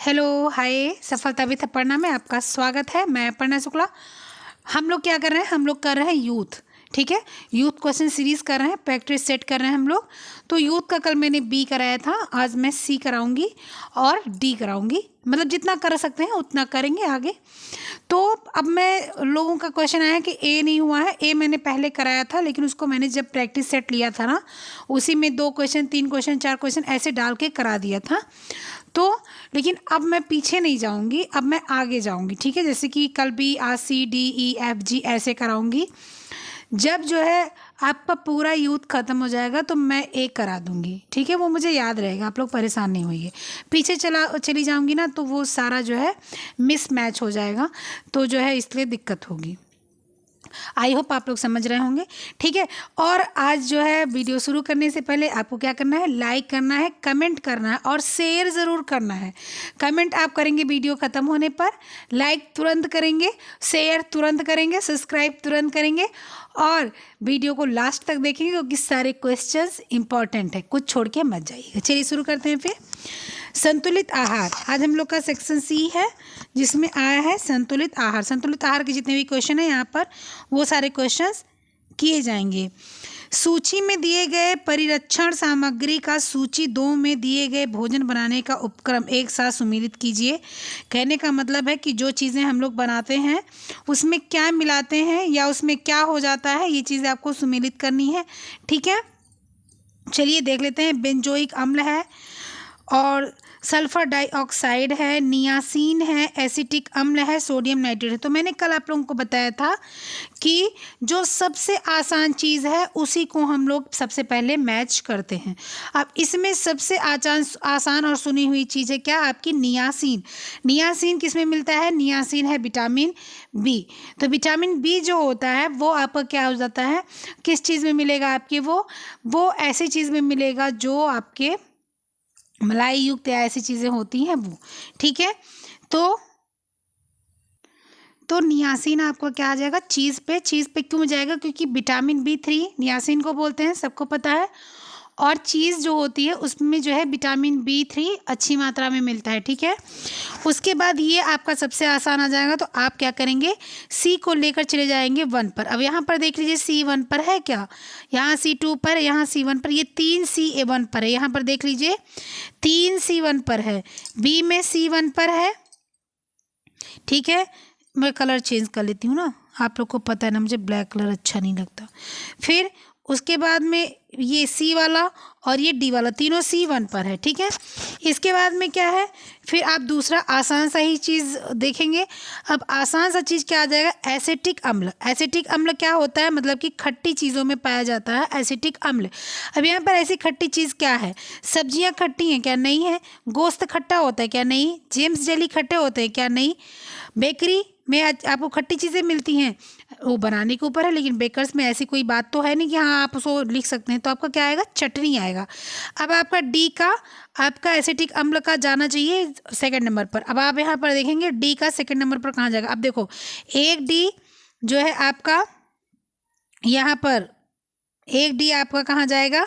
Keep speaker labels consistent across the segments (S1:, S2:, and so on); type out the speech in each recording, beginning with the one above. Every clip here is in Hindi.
S1: हेलो, हाय। सफलता विथ अपर्णा में आपका स्वागत है। मैं अपर्णा शुक्ला। हम लोग क्या कर रहे हैं? हम लोग कर रहे हैं यूथ। ठीक है, यूथ क्वेश्चन सीरीज कर रहे हैं, प्रैक्टिस सेट कर रहे हैं हम लोग। तो यूथ का कल मैंने बी कराया था, आज मैं सी कराऊंगी और डी कराऊंगी। मतलब जितना कर सकते हैं उतना करेंगे आगे। तो अब मैं लोगों का क्वेश्चन आया कि ए नहीं हुआ है। ए मैंने पहले कराया था, लेकिन उसको मैंने जब प्रैक्टिस सेट लिया था ना, उसी में 2 क्वेश्चन 3 क्वेश्चन 4 क्वेश्चन ऐसे डाल के करा दिया था। तो लेकिन अब मैं पीछे नहीं जाऊंगी, अब मैं आगे जाऊंगी। ठीक है, जैसे कि कल भी आज C D E F G ऐसे कराऊंगी। जब जो है आपका पूरा यूथ ख़त्म हो जाएगा तो मैं एक करा दूंगी। ठीक है, वो मुझे याद रहेगा, आप लोग परेशान नहीं होइए। पीछे चली जाऊंगी ना तो वो सारा जो है मिस मैच हो जाएगा, तो जो है इसलिए दिक्कत होगी। आई होप आप लोग समझ रहे होंगे। ठीक है, और आज जो है वीडियो शुरू करने से पहले आपको क्या करना है? लाइक करना है, कमेंट करना है और शेयर ज़रूर करना है। कमेंट आप करेंगे वीडियो ख़त्म होने पर, लाइक तुरंत करेंगे, शेयर तुरंत करेंगे, सब्सक्राइब तुरंत करेंगे और वीडियो को लास्ट तक देखेंगे क्योंकि सारे क्वेश्चंस इंपॉर्टेंट है, कुछ छोड़ के मत जाइएगा। चलिए शुरू करते हैं फिर। संतुलित आहार, आज हम लोग का सेक्शन सी है जिसमें आया है संतुलित आहार। संतुलित आहार के जितने भी क्वेश्चन हैं यहाँ पर वो सारे क्वेश्चंस किए जाएंगे। सूची में दिए गए परिरक्षण सामग्री का सूची 2 में दिए गए भोजन बनाने का उपक्रम एक साथ सुमेलित कीजिए। कहने का मतलब है कि जो चीज़ें हम लोग बनाते हैं उसमें क्या मिलाते हैं या उसमें क्या हो जाता है, ये चीज़ें आपको सुमेलित करनी है। ठीक है, चलिए देख लेते हैं। बेंजोइक अम्ल है और सल्फर डाइऑक्साइड है, नियासिन है, एसिटिक अम्ल है, सोडियम नाइट्रेट है। तो मैंने कल आप लोगों को बताया था कि जो सबसे आसान चीज़ है उसी को हम लोग सबसे पहले मैच करते हैं। अब इसमें सबसे आसान और सुनी हुई चीज़ है क्या? आपकी नियासिन। नियासिन किस में मिलता है? नियासिन है विटामिन बी। तो विटामिन बी जो होता है वो आपका क्या हो जाता है, किस चीज़ में मिलेगा आपके? वो ऐसी चीज़ में मिलेगा जो आपके मलाई युक्त या ऐसी चीज़ें होती हैं वो। ठीक है, तो नियासिन आपको क्या आ जाएगा? चीज़ पे। चीज़ पे क्यों जाएगा? क्योंकि विटामिन B3 नियासिन को बोलते हैं, सबको पता है। और चीज़ जो होती है उसमें जो है विटामिन B3 अच्छी मात्रा में मिलता है। ठीक है, उसके बाद ये आपका सबसे आसान आ जाएगा। तो आप क्या करेंगे? सी को लेकर चले जाएंगे 1 पर। अब यहाँ पर देख लीजिए C1 पर है क्या? यहाँ C2 पर, यहाँ C1 पर, ये 3 C1 पर है। यहाँ पर देख लीजिए 3 C1 पर है, बी में C1 पर है। ठीक है, मैं कलर चेंज कर लेती हूँ ना, आप लोग को पता है ना मुझे ब्लैक कलर अच्छा नहीं लगता। फिर उसके बाद में ये सी वाला और ये डी वाला तीनों C1 पर है। ठीक है, इसके बाद में क्या है? फिर आप दूसरा आसान सा ही चीज़ देखेंगे। अब आसान सा चीज़ क्या आ जाएगा? एसिटिक अम्ल। एसिटिक अम्ल क्या होता है? मतलब कि खट्टी चीज़ों में पाया जाता है एसिटिक अम्ल। अब यहाँ पर ऐसी खट्टी चीज़ क्या है? सब्जियाँ खट्टी हैं क्या? नहीं है। गोश्त खट्टा होता है क्या? नहीं। जेम्स जेली खट्टे होते हैं क्या? नहीं। बेकरी में आपको खट्टी चीज़ें मिलती हैं, वो बनाने के ऊपर है, लेकिन बेकर्स में ऐसी कोई बात तो है नहीं कि हाँ आप उसको लिख सकते हैं। तो आपका क्या आएगा? चटनी आएगा। अब आपका डी का, आपका एसिटिक अम्ल का जाना चाहिए 2nd नंबर पर। अब आप यहाँ पर देखेंगे डी का 2nd नंबर पर कहाँ जाएगा? अब देखो एक डी जो है आपका यहाँ पर, एक डी आपका कहाँ जाएगा?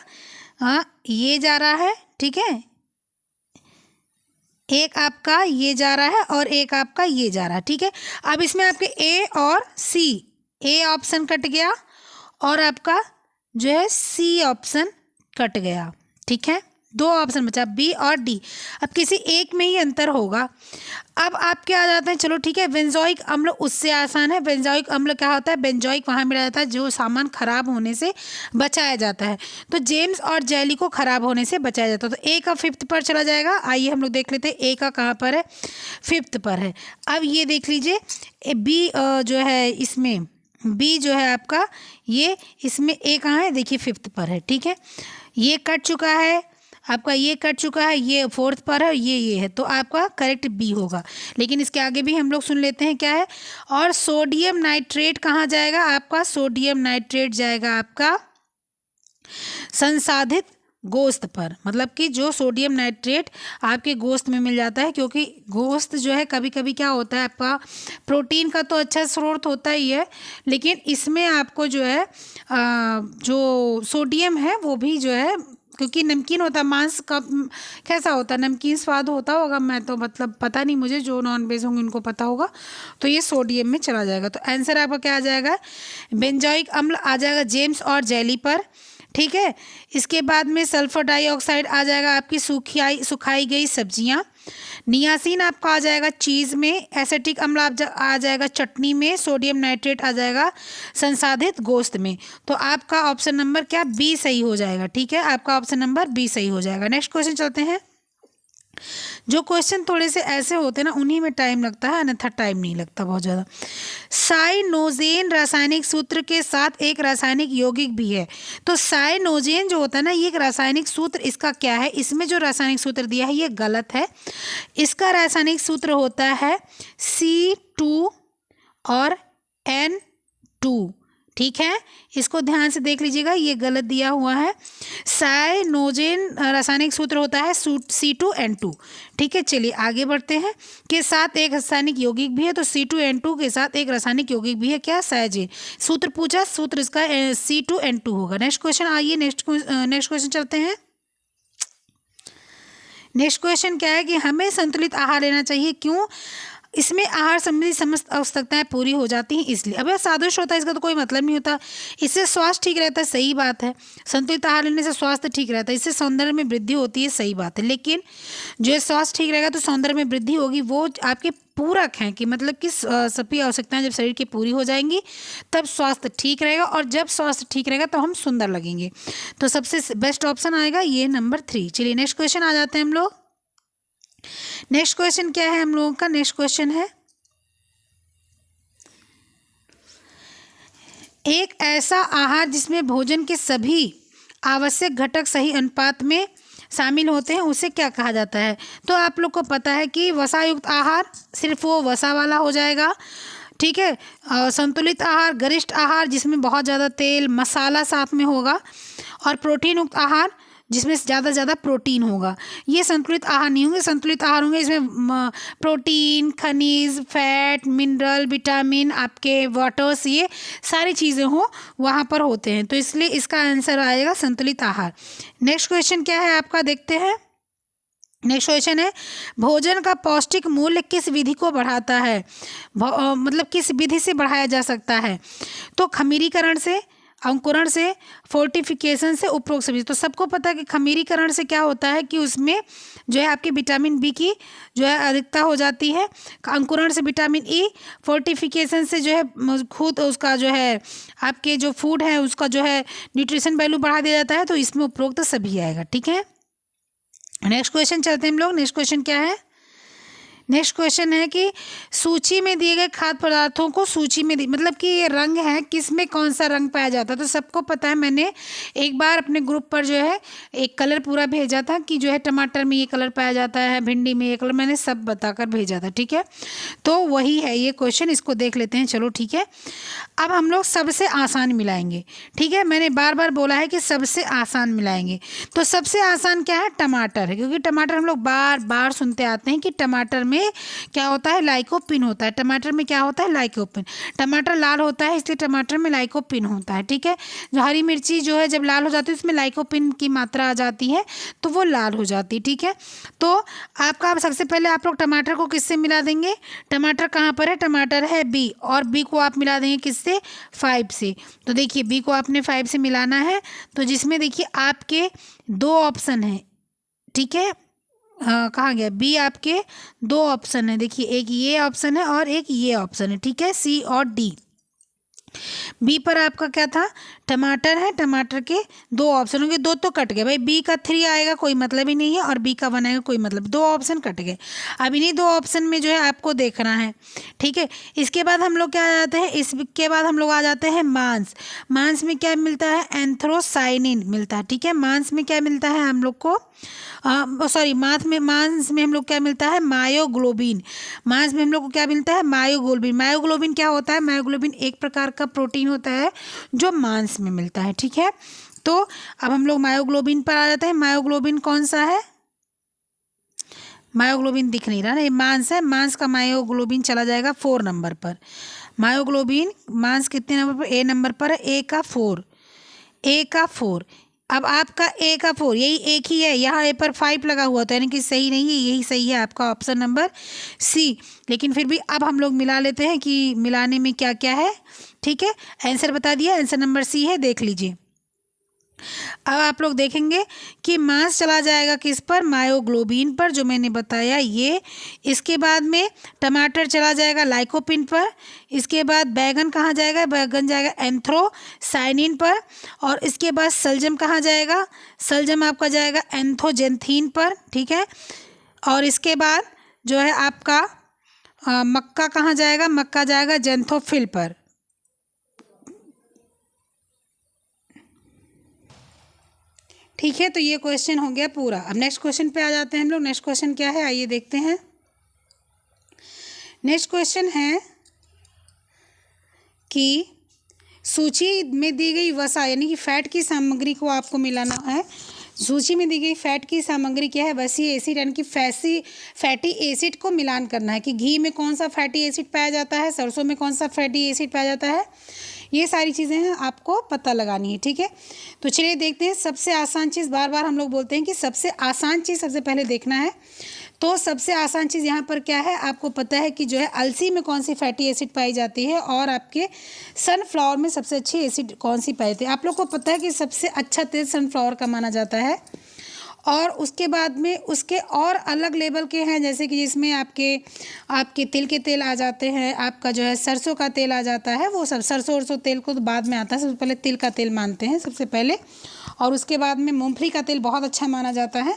S1: हाँ, ये जा रहा है। ठीक है, एक आपका ये जा रहा है और एक आपका ये जा रहा है। ठीक है, अब इसमें आपके ए और सी, ए ऑप्शन कट गया और आपका जो है सी ऑप्शन कट गया। ठीक है, 2 ऑप्शन बचा, बी और डी। अब किसी एक में ही अंतर होगा। अब आप क्या आ जाते हैं? चलो ठीक है, बेंजोइक अम्ल उससे आसान है। बेंजोइक अम्ल क्या होता है? बेंजोइक वहाँ मिला जाता है जो सामान खराब होने से बचाया जाता है। तो जेम्स और जेली को खराब होने से बचाया जाता है। तो ए का 5th पर चला जाएगा। आइए हम लोग देख लेते हैं ए का कहाँ पर है? 5th पर है। अब ये देख लीजिए बी जो है इसमें, बी जो है आपका ये, इसमें ए कहाँ है? देखिए 5th पर है। ठीक है, ये कट चुका है आपका, ये कट चुका है, ये 4th पर है, ये है। तो आपका करेक्ट बी होगा। लेकिन इसके आगे भी हम लोग सुन लेते हैं क्या है। और सोडियम नाइट्रेट कहाँ जाएगा? आपका सोडियम नाइट्रेट जाएगा आपका संसाधित गोश्त पर। मतलब कि जो सोडियम नाइट्रेट आपके गोश्त में मिल जाता है, क्योंकि गोश्त जो है कभी कभी क्या होता है आपका प्रोटीन का तो अच्छा स्रोत होता ही है, लेकिन इसमें आपको जो है जो सोडियम है वो भी जो है क्योंकि नमकीन होता है, मांस का कैसा होता है, नमकीन स्वाद होता होगा। मैं तो मतलब पता नहीं, मुझे जो नॉन वेज होंगे उनको पता होगा। तो ये सोडियम में चला जाएगा। तो आंसर आपका क्या आ जाएगा, बेंजोइक अम्ल आ जाएगा जेम्स और जेली पर। ठीक है, इसके बाद में सल्फर डाइऑक्साइड आ जाएगा आपकी सुखाई गई सब्जियां। नियासिन आपका आ जाएगा चीज़ में। एसिटिक अम्ल आ जाएगा चटनी में। सोडियम नाइट्रेट आ जाएगा संसाधित गोश्त में। तो आपका ऑप्शन नंबर क्या, बी सही हो जाएगा। ठीक है, आपका ऑप्शन नंबर बी सही हो जाएगा। नेक्स्ट क्वेश्चन चलते हैं। जो क्वेश्चन थोड़े से ऐसे होते हैं ना, उन्हीं में टाइम लगता है, अन्यथा टाइम नहीं लगता बहुत ज़्यादा। साइनोजेन रासायनिक सूत्र के साथ एक रासायनिक यौगिक भी है। तो साइनोजेन जो होता है ना, ये एक रासायनिक सूत्र, इसका क्या है, इसमें जो रासायनिक सूत्र दिया है ये गलत है। इसका रासायनिक सूत्र होता है C2 और N2। ठीक है, इसको ध्यान से देख लीजिएगा, ये गलत दिया हुआ है। साइनोजेन रासायनिक सूत्र होता है C2N2। ठीक है, चलिए आगे बढ़ते हैं। के साथ एक रासायनिक यौगिक भी है, तो C2N2 के साथ एक रासायनिक यौगिक भी है, क्या, साइजेन। सूत्र पूछा, सूत्र इसका C2N2 होगा। नेक्स्ट क्वेश्चन आइए, नेक्स्ट क्वेश्चन चलते हैं। नेक्स्ट क्वेश्चन क्या है कि हमें संतुलित आहार लेना चाहिए, क्यों, इसमें आहार संबंधी समस्त आवश्यकताएं पूरी हो जाती हैं इसलिए। अब यह सादृश्य होता है, इसका तो कोई मतलब नहीं होता। इससे स्वास्थ्य ठीक रहता है, सही बात है। संतुलित आहार लेने से स्वास्थ्य ठीक रहता है, इससे सौंदर्य में वृद्धि होती है, सही बात है। लेकिन जो स्वास्थ्य ठीक रहेगा तो सौंदर्य में वृद्धि होगी, वो आपके पूरक हैं, कि मतलब कि सभी आवश्यकताएं जब शरीर की पूरी हो जाएंगी तब स्वास्थ्य ठीक रहेगा, और जब स्वास्थ्य ठीक रहेगा तो हम सुंदर लगेंगे। तो सबसे बेस्ट ऑप्शन आएगा ये नंबर 3। चलिए नेक्स्ट क्वेश्चन आ जाते हैं हम लोग। नेक्स्ट क्वेश्चन क्या है हम लोगों का, नेक्स्ट क्वेश्चन है, एक ऐसा आहार जिसमें भोजन के सभी आवश्यक घटक सही अनुपात में शामिल होते हैं, उसे क्या कहा जाता है। तो आप लोग को पता है कि वसायुक्त आहार सिर्फ वो वसा वाला हो जाएगा। ठीक है, संतुलित आहार, गरिष्ठ आहार जिसमें बहुत ज़्यादा तेल मसाला साथ में होगा, और प्रोटीन युक्त आहार जिसमें ज़्यादा से ज़्यादा प्रोटीन होगा। ये संतुलित आहार नहीं होंगे। संतुलित आहार होंगे इसमें प्रोटीन, खनिज, फैट, मिनरल, विटामिन, आपके वाटर्स, ये सारी चीज़ें हो वहाँ पर होते हैं। तो इसलिए इसका आंसर आएगा संतुलित आहार। नेक्स्ट क्वेश्चन क्या है आपका, देखते हैं। नेक्स्ट क्वेश्चन है, भोजन का पौष्टिक मूल्य किस विधि को बढ़ाता है, मतलब किस विधि से बढ़ाया जा सकता है। तो खमीरीकरण से, अंकुरण से, फोर्टिफिकेशन से, उपरोक्त सभी। तो सबको पता है कि खमीरीकरण से क्या होता है कि उसमें जो है आपके विटामिन बी की जो है अधिकता हो जाती है। अंकुरण से विटामिन ई, फोर्टिफिकेशन से जो है खुद उसका जो है आपके जो फूड है उसका जो है न्यूट्रिशन वैल्यू बढ़ा दिया जाता है। तो इसमें उपरोक्त सभी आएगा। ठीक है, नेक्स्ट क्वेश्चन चलते हैं हम लोग। नेक्स्ट क्वेश्चन क्या है, नेक्स्ट क्वेश्चन है कि सूची में दिए गए खाद्य पदार्थों को सूची में मतलब कि ये रंग है, किस में कौन सा रंग पाया जाता है। तो सबको पता है, मैंने एक बार अपने ग्रुप पर जो है एक कलर पूरा भेजा था कि जो है टमाटर में ये कलर पाया जाता है, भिंडी में ये कलर, मैंने सब बताकर भेजा था। ठीक है, तो वही है ये क्वेश्चन, इसको देख लेते हैं। चलो ठीक है, अब हम लोग सबसे आसान मिलाएंगे। ठीक है, मैंने बार बार बोला है कि सबसे आसान मिलाएंगे। तो सबसे आसान क्या है, टमाटर है, क्योंकि टमाटर हम लोग बार बार सुनते आते हैं कि टमाटर में क्या होता है, लाइकोपिन होता है। टमाटर में क्या होता है, लाइकोपिन। टमाटर लाल होता है इसलिए टमाटर में लाइकोपिन होता है। ठीक है, जो हरी मिर्ची जो है जब लाल हो जाती है उसमें लाइकोपिन की मात्रा आ जाती है तो वो लाल हो जाती है। ठीक है, तो आपका सबसे पहले आप लोग टमाटर को किससे मिला देंगे, टमाटर कहाँ पर है, टमाटर है बी, और बी को आप मिला देंगे किससे, 5 से। तो देखिए बी को आपने 5 से मिलाना है, तो जिसमें देखिए आपके 2 ऑप्शन हैं। ठीक है, कहाँ गया, बी आपके 2 ऑप्शन है। देखिए एक ये ऑप्शन है और एक ये ऑप्शन है। ठीक है, सी और डी। बी पर आपका क्या था, टमाटर है, टमाटर के 2 ऑप्शन होंगे, 2 तो कट गए भाई। बी का 3 आएगा कोई मतलब ही नहीं है, और बी का 1 आएगा कोई मतलब, 2 ऑप्शन कट गए। अब इन्हीं 2 ऑप्शन में जो है आपको देखना है। ठीक है, इसके बाद हम लोग क्या आ जाते हैं, इसके बाद हम लोग आ जाते हैं मांस। मांस में क्या मिलता है, एंथ्रोसाइनिन मिलता है। ठीक है, मांस में क्या मिलता है हम लोग को, सॉरी मांस में हम लोग क्या मिलता है, मायोग्लोबिन। मांस में हम लोग को क्या मिलता है, मायोग्लोबिन। मायोग्लोबिन क्या होता है, मायोग्लोबिन एक प्रकार का प्रोटीन होता है जो मांस में मिलता है। ठीक है, तो अब हम लोग मायोग्लोबिन पर आ जाते हैं। मायोग्लोबिन कौन सा है, मायोग्लोबिन दिख नहीं रहा ना, ये मांस है। मांस का मायोग्लोबिन चला जाएगा 4 नंबर पर। मायोग्लोबिन मांस कितने नंबर पर, ए नंबर पर है, ए का 4। अब आपका ए का 4 यही एक ही है, यहाँ ए पर 5 लगा हुआ तो यानी कि सही नहीं है, यही सही है आपका ऑप्शन नंबर सी। लेकिन फिर भी अब हम लोग मिला लेते हैं कि मिलाने में क्या क्या है। ठीक है, आंसर बता दिया, आंसर नंबर सी है, देख लीजिए। अब आप लोग देखेंगे कि मास चला जाएगा किस पर, मायोग्लोबिन पर, जो मैंने बताया ये। इसके बाद में टमाटर चला जाएगा लाइकोपिन पर। इसके बाद बैगन कहाँ जाएगा, बैगन जाएगा एंथ्रोसाइनिन पर। और इसके बाद सलजम कहाँ जाएगा, सलजम आपका जाएगा एंथोजेंथीन पर। ठीक है, और इसके बाद जो है आपका मक्का कहाँ जाएगा, मक्का जाएगा जेंथोफिल पर। ठीक है, तो ये क्वेश्चन हो गया पूरा। अब नेक्स्ट क्वेश्चन पे आ जाते हैं हम लोग। नेक्स्ट क्वेश्चन क्या है, आइए देखते हैं। नेक्स्ट क्वेश्चन है कि सूची में दी गई वसा यानी कि फैट की सामग्री को आपको मिलाना है। सूची में दी गई फैट की सामग्री क्या है, वसीय एसिड यानी कि फैटी एसिड को मिलान करना है कि घी में कौन सा फैटी एसिड पाया जाता है, सरसों में कौन सा फैटी एसिड पाया जाता है, ये सारी चीज़ें हैं आपको पता लगानी है। ठीक है, तो चलिए देखते हैं। सबसे आसान चीज़, बार बार हम लोग बोलते हैं कि सबसे आसान चीज़ सबसे पहले देखना है। तो सबसे आसान चीज़ यहाँ पर क्या है, आपको पता है कि जो है अलसी में कौन सी फैटी एसिड पाई जाती है और आपके सनफ्लावर में सबसे अच्छी एसिड कौन सी पाई जाती है। आप लोग को पता है कि सबसे अच्छा तेल सनफ्लावर का माना जाता है। और उसके बाद में उसके और अलग लेवल के हैं, जैसे कि जिसमें आपके तिल के तेल आ जाते हैं, आपका जो है सरसों का तेल आ जाता है। वो सब सरसों वरसों तेल को तो बाद में आता है, सबसे पहले तिल का तेल मानते हैं सबसे पहले। और उसके बाद में मूंगफली का तेल बहुत अच्छा माना जाता है।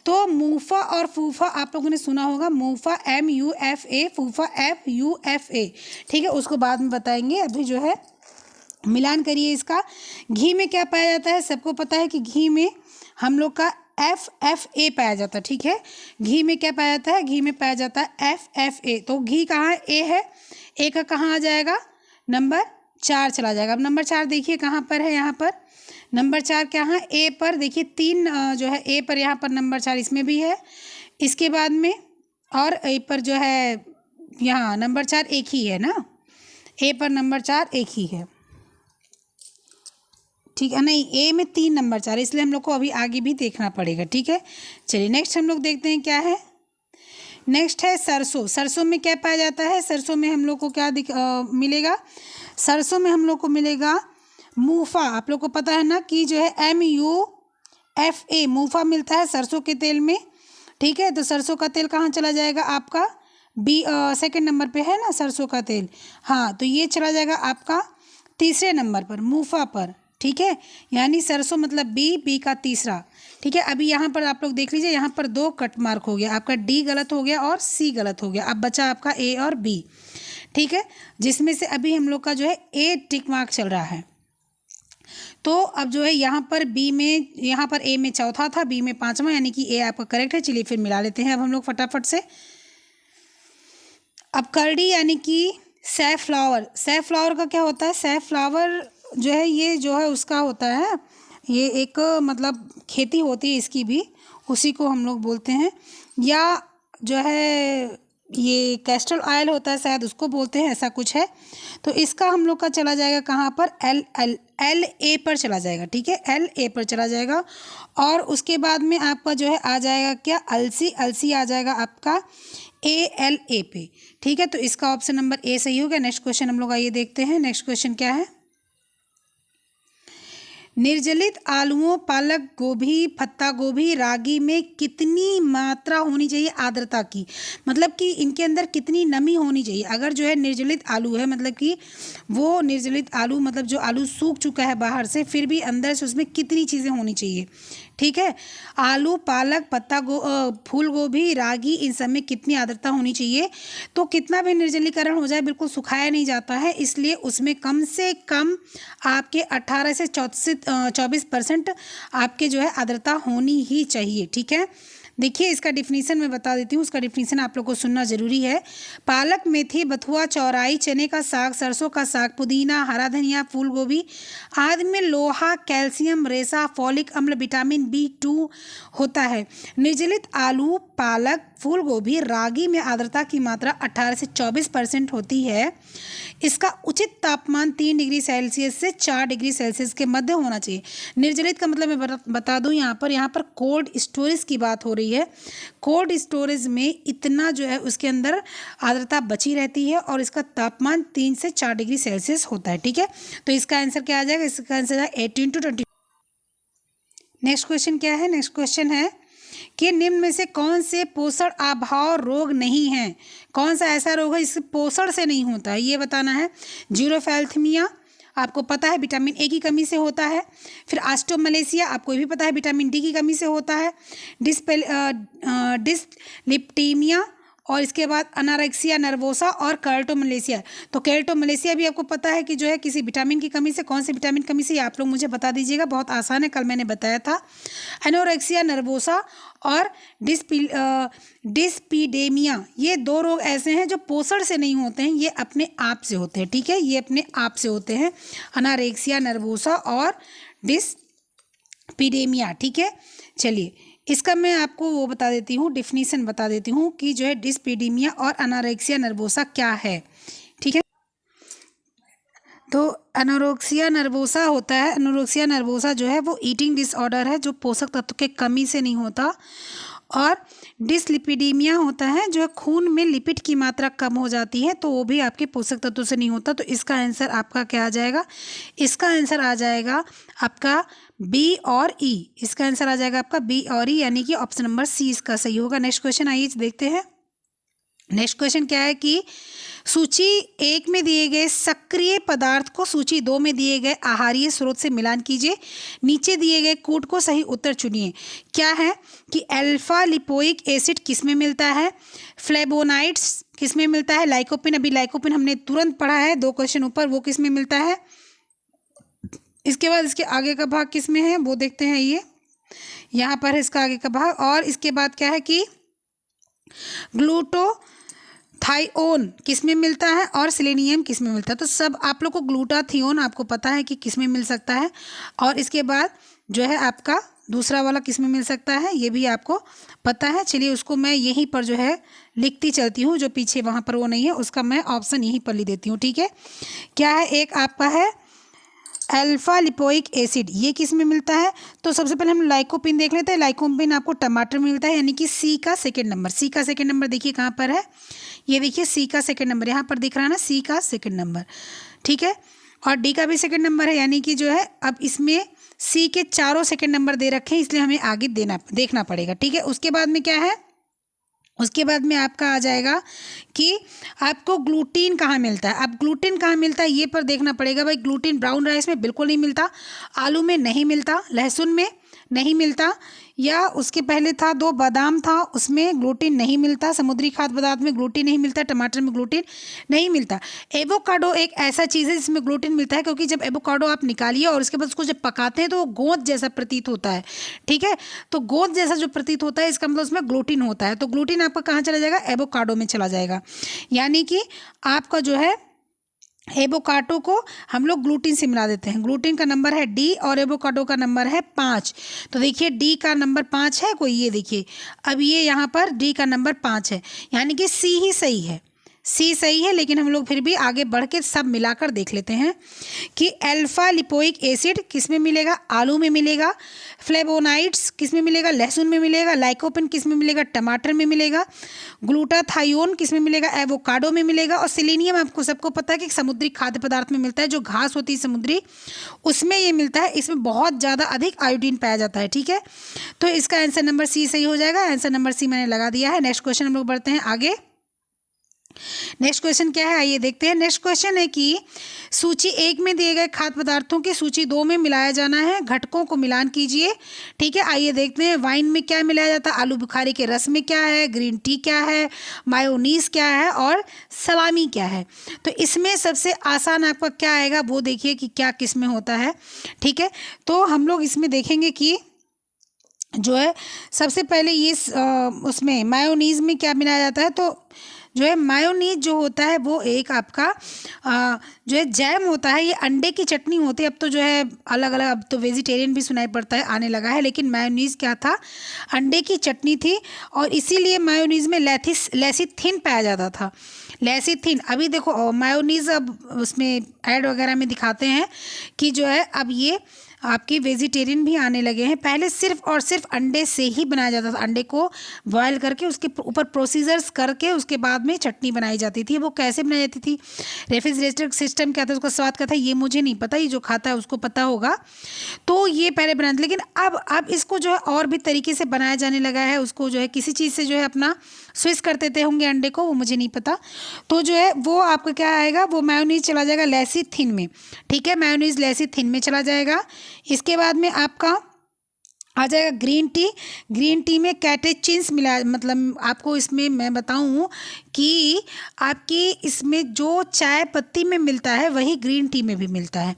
S1: तो मूफा और फूफा आप लोगों ने सुना होगा, मूफा MUFA, फूफा FUFA। ठीक है, उसको बाद में बताएंगे। अभी जो है मिलान करिए इसका। घी में क्या पाया जाता है, सबको पता है कि घी में हम लोग का FFA पाया जाता है। ठीक है, घी में क्या पाया जाता है, घी में पाया जाता है FFA। तो घी कहाँ है, ए है, ए का कहाँ आ जाएगा, नंबर 4 चला जाएगा। अब नंबर 4 देखिए कहाँ पर है, यहाँ पर नंबर 4 क्या है, ए पर। देखिए 3 जो है ए पर, यहाँ पर नंबर 4 इसमें भी है। इसके बाद में और ए पर जो है यहाँ नंबर 4 एक ही है ना, ए पर नंबर 4 एक ही है। ठीक है, नहीं ए में 3 नंबर 4, इसलिए हम लोग को अभी आगे भी देखना पड़ेगा। ठीक है, चलिए नेक्स्ट हम लोग देखते हैं क्या है। नेक्स्ट है सरसों। सरसों में क्या पाया जाता है, सरसों में हम लोग को क्या मिलेगा, सरसों में हम लोग को मिलेगा मूफा। आप लोग को पता है ना कि जो है MUFA मूफा मिलता है सरसों के तेल में। ठीक है, तो सरसों का तेल कहाँ चला जाएगा आपका, बी सेकेंड नंबर पे है ना सरसों का तेल। हाँ, तो ये चला जाएगा आपका तीसरे नंबर पर, मूफा पर। ठीक है, यानी सरसों मतलब बी का तीसरा। ठीक है, अभी यहाँ पर आप लोग देख लीजिए, यहाँ पर 2 कट मार्क हो गया, आपका डी गलत हो गया और सी गलत हो गया। अब बचा आपका ए और बी। ठीक है, जिसमें से अभी हम लोग का जो है ए टिक मार्क चल रहा है। तो अब जो है यहाँ पर बी में, यहाँ पर ए में चौथा था, बी में 5वां, यानी कि ए आपका करेक्ट है। चलिए फिर मिला लेते हैं अब हम लोग फटाफट से। अब करडी यानी कि सैफ्लावर। सैफ्लावर का क्या होता है, सैफ्लावर जो है ये जो है उसका होता है, ये एक मतलब खेती होती है इसकी भी, उसी को हम लोग बोलते हैं। या जो है ये कैस्टर ऑयल होता है शायद, उसको बोलते हैं, ऐसा कुछ है। तो इसका हम लोग का चला जाएगा कहाँ पर, LA पर चला जाएगा। ठीक है, LA पर चला जाएगा। और उसके बाद में आपका जो है आ जाएगा क्या, अलसी। अलसी आ जाएगा आपका ALA पे। ठीक है, तो इसका ऑप्शन नंबर ए सही हो गया। नेक्स्ट क्वेश्चन हम लोग आइए देखते हैं। नेक्स्ट क्वेश्चन क्या है, निर्जलित आलूओं, पालक गोभी, पत्ता गोभी, रागी में कितनी मात्रा होनी चाहिए आर्द्रता की, मतलब कि इनके अंदर कितनी नमी होनी चाहिए। अगर जो है निर्जलित आलू है, मतलब कि वो निर्जलित आलू मतलब जो आलू सूख चुका है बाहर से, फिर भी अंदर से उसमें कितनी चीज़ें होनी चाहिए। ठीक है, आलू, पालक, फूल गोभी, रागी, इन सब में कितनी आर्द्रता होनी चाहिए। तो कितना भी निर्जलीकरण हो जाए बिल्कुल सुखाया नहीं जाता है, इसलिए उसमें कम से कम आपके 18 से 24% आपके जो है आर्द्रता होनी ही चाहिए। ठीक है, देखिए इसका डिफिनीसन मैं बता देती हूँ, उसका डिफिनीसन आप लोग को सुनना ज़रूरी है। पालक, मेथी, बथुआ, चौराई, चने का साग, सरसों का साग, पुदीना, हरा धनिया, फूल गोभी आदि में लोहा, कैल्शियम, रेशा, फॉलिक अम्ल, विटामिन B2 होता है। निर्जलित आलू, पालक, फूल गोभी, रागी में आर्द्रता की मात्रा 18 से 24% होती है। इसका उचित तापमान 3 डिग्री सेल्सियस से 4 डिग्री सेल्सियस के मध्य होना चाहिए। निर्जलित का मतलब मैं बता दूं, यहाँ पर कोल्ड स्टोरेज की बात हो रही है। कोल्ड स्टोरेज में इतना जो है उसके अंदर आर्द्रता बची रहती है और इसका तापमान 3 से 4 डिग्री सेल्सियस होता है। ठीक है, तो इसका आंसर क्या आ जाएगा? इसका आंसर है 18 to 20। नेक्स्ट क्वेश्चन क्या है? नेक्स्ट क्वेश्चन है कि निम्न में से कौन से पोषण अभाव रोग नहीं है? कौन सा ऐसा रोग है जिससे पोषण से नहीं होता है, ये बताना है। जीरोफैल्थीमिया, आपको पता है विटामिन ए की कमी से होता है। फिर ऑस्टियोमलेसिया, आपको ये भी पता है विटामिन डी की कमी से होता है। डिस्लिप्टीमिया, और इसके बाद अनारेक्सिया नर्वोसा और कार्टोमलेसिया। तो कार्टोमलेसिया भी आपको पता है कि जो है किसी विटामिन की कमी से, कौन सी विटामिन कमी से, ये आप लोग मुझे बता दीजिएगा, बहुत आसान है, कल मैंने बताया था। एनोरेक्सिया नर्वोसा और डिस्पीडेमिया, ये 2 रोग ऐसे हैं जो पोषण से नहीं होते हैं, ये अपने आप से होते हैं। ठीक है, ये अपने आप से होते हैं, अनारेक्सिया नर्वोसा और डिस्पीडेमिया। ठीक है, चलिए इसका मैं आपको वो बता देती हूँ, डिफिनीशन बता देती हूँ कि जो है डिस्पीडीमिया और अनारेक्सिया नर्वोसा क्या है। ठीक है, तो एनोरेक्सिया नर्वोसा होता है, एनोरेक्सिया नर्वोसा जो है वो ईटिंग डिसऑर्डर है जो पोषक तत्व के कमी से नहीं होता। और डिसलिपिडीमिया होता है जो खून में लिपिड की मात्रा कम हो जाती है, तो वो भी आपके पोषक तत्व से नहीं होता। तो इसका आंसर आपका क्या आ जाएगा? इसका आंसर आ जाएगा आपका बी और ई। इसका आंसर आ जाएगा आपका बी और ई, यानी कि ऑप्शन नंबर सी इसका सही होगा। नेक्स्ट क्वेश्चन आइए देखते हैं। नेक्स्ट क्वेश्चन क्या है कि सूची 1 में दिए गए सक्रिय पदार्थ को सूची 2 में दिए गए आहारीय स्रोत से मिलान कीजिए। नीचे दिए गए कूट को सही उत्तर चुनिए। क्या है कि अल्फा लिपोइक एसिड किस में मिलता है, फ्लेवोनाइड्स किस में मिलता है, लाइकोपिन, अभी लाइकोपिन हमने तुरंत पढ़ा है 2 क्वेश्चन ऊपर, वो किस में मिलता है। इसके बाद इसके आगे का भाग किस में है वो देखते हैं, ये यहाँ पर है इसका आगे का भाग। और इसके बाद क्या है कि ग्लूटाथियोन किस में मिलता है और सेलेनियम किस में मिलता है। तो सब आप लोग को ग्लूटाथियोन आपको पता है कि किस में मिल सकता है, और इसके बाद जो है आपका दूसरा वाला किस में मिल सकता है ये भी आपको पता है। चलिए उसको मैं यहीं पर जो है लिखती चलती हूँ, जो पीछे वहाँ पर वो नहीं है उसका मैं ऑप्शन यहीं पर लिख देती हूँ। ठीक है, क्या है? एक आपका है अल्फा लिपोइक एसिड, ये किस में मिलता है? तो सबसे पहले हम लाइकोपिन देख लेते हैं। लाइकोपिन आपको टमाटर में मिलता है, यानी कि सी का सेकंड नंबर। सी का सेकंड नंबर देखिए कहाँ पर है, ये देखिए सी का सेकंड नंबर यहाँ पर दिख रहा है ना, सी का सेकंड नंबर। ठीक है, और डी का भी सेकंड नंबर है, यानी कि जो है अब इसमें सी के चारों सेकंड नंबर दे रखे हैं, इसलिए हमें आगे देखना पड़ेगा। ठीक है, उसके बाद में क्या है, उसके बाद में आपका आ जाएगा कि आपको ग्लूटीन कहाँ मिलता है। अब ग्लूटीन कहाँ मिलता है ये पर देखना पड़ेगा भाई। ग्लूटीन ब्राउन राइस में बिल्कुल नहीं मिलता, आलू में नहीं मिलता, लहसुन में नहीं मिलता, या उसके पहले था 2 बादाम था उसमें ग्लूटीन नहीं मिलता, समुद्री खाद्य पदार्थ में ग्लूटीन नहीं मिलता, टमाटर में ग्लूटीन नहीं मिलता। एवोकाडो एक ऐसा चीज़ है जिसमें ग्लूटीन मिलता है, क्योंकि जब एवोकाडो आप निकालिए और उसके बाद उसको जब पकाते हैं तो वो गोंद जैसा प्रतीत होता है। ठीक है, तो गोंद जैसा जो प्रतीत होता है इसका मतलब उसमें ग्लूटीन होता है। तो ग्लूटीन आपका कहाँ चला जाएगा? एवोकाडो में चला जाएगा, यानी कि आपका जो है एवोकाडो को हम लोग ग्लूटीन से मिला देते हैं। ग्लूटीन का नंबर है डी और एवोकाडो का नंबर है 5। तो देखिए डी का नंबर 5 है कोई, ये देखिए अब ये यहाँ पर डी का नंबर 5 है, यानी कि सी ही सही है, सी सही है। लेकिन हम लोग फिर भी आगे बढ़ के सब मिलाकर देख लेते हैं कि अल्फा लिपोइक एसिड किस में मिलेगा? आलू में मिलेगा। फ्लेवोनाइड्स किस में मिलेगा? लहसुन में मिलेगा। लाइकोपिन किस में मिलेगा? टमाटर में मिलेगा। ग्लूटाथायोन किस में मिलेगा? एवोकाडो में मिलेगा। और सेलेनियम आपको सबको पता है कि समुद्री खाद्य पदार्थ में मिलता है, जो घास होती है समुद्री उसमें ये मिलता है। इसमें बहुत ज़्यादा अधिक आयोडीन पाया जाता है। ठीक है, तो इसका आंसर नंबर सी सही हो जाएगा। आंसर नंबर सी मैंने लगा दिया है। नेक्स्ट क्वेश्चन हम लोग बढ़ते हैं आगे। नेक्स्ट क्वेश्चन क्या है आइए देखते हैं। नेक्स्ट क्वेश्चन है कि सूची 1 में दिए गए खाद्य पदार्थों की सूची 2 में मिलाया जाना है, घटकों को मिलान कीजिए। ठीक है, आइए देखते हैं। वाइन में क्या मिलाया जाता है? आलू बुखारे के रस में क्या है? ग्रीन टी क्या है? मायोनीज क्या है? और सलामी क्या है? तो इसमें सबसे आसान आपका क्या आएगा वो देखिए कि क्या किस में होता है। ठीक है, तो हम लोग इसमें देखेंगे कि जो है सबसे पहले ये उसमें मायोनीज में क्या मिलाया जाता है। तो जो है मायोनीज जो होता है वो एक आपका जो है जैम होता है, ये अंडे की चटनी होती है। अब तो जो है अलग अलग, अब तो वेजिटेरियन भी सुनाई पड़ता है, आने लगा है, लेकिन मायोनीज क्या था, अंडे की चटनी थी। और इसीलिए मायोनीज में लेसिथिन पाया जाता था, लेसिथिन। अभी देखो मायोनीज अब उसमें ऐड वगैरह में दिखाते हैं कि जो है अब ये आपके वेजिटेरियन भी आने लगे हैं। पहले सिर्फ और सिर्फ अंडे से ही बनाया जाता था, अंडे को बॉयल करके उसके ऊपर प्रोसीजर्स करके उसके बाद में चटनी बनाई जाती थी। वो कैसे बनाई जाती थी, रेफ्रिजरेटर सिस्टम क्या था, उसका स्वाद क्या था, ये मुझे नहीं पता, ये जो खाता है उसको पता होगा। तो ये पहले बनाते, लेकिन अब इसको जो है और भी तरीके से बनाया जाने लगा है। उसको जो है किसी चीज़ से जो है अपना स्विच कर देते होंगे अंडे को, वो मुझे नहीं पता। तो जो है वो आपका क्या आएगा, वो मायोनीज चला जाएगा लेसिथिन में, ठीक है, मायोनीज लेसिथिन में चला जाएगा। इसके बाद में आपका आ जाएगा ग्रीन टी। ग्रीन टी में कैटेचिन्स मिला, मतलब आपको इसमें मैं बताऊं कि आपकी इसमें जो चाय पत्ती में मिलता है वही ग्रीन टी में भी मिलता है।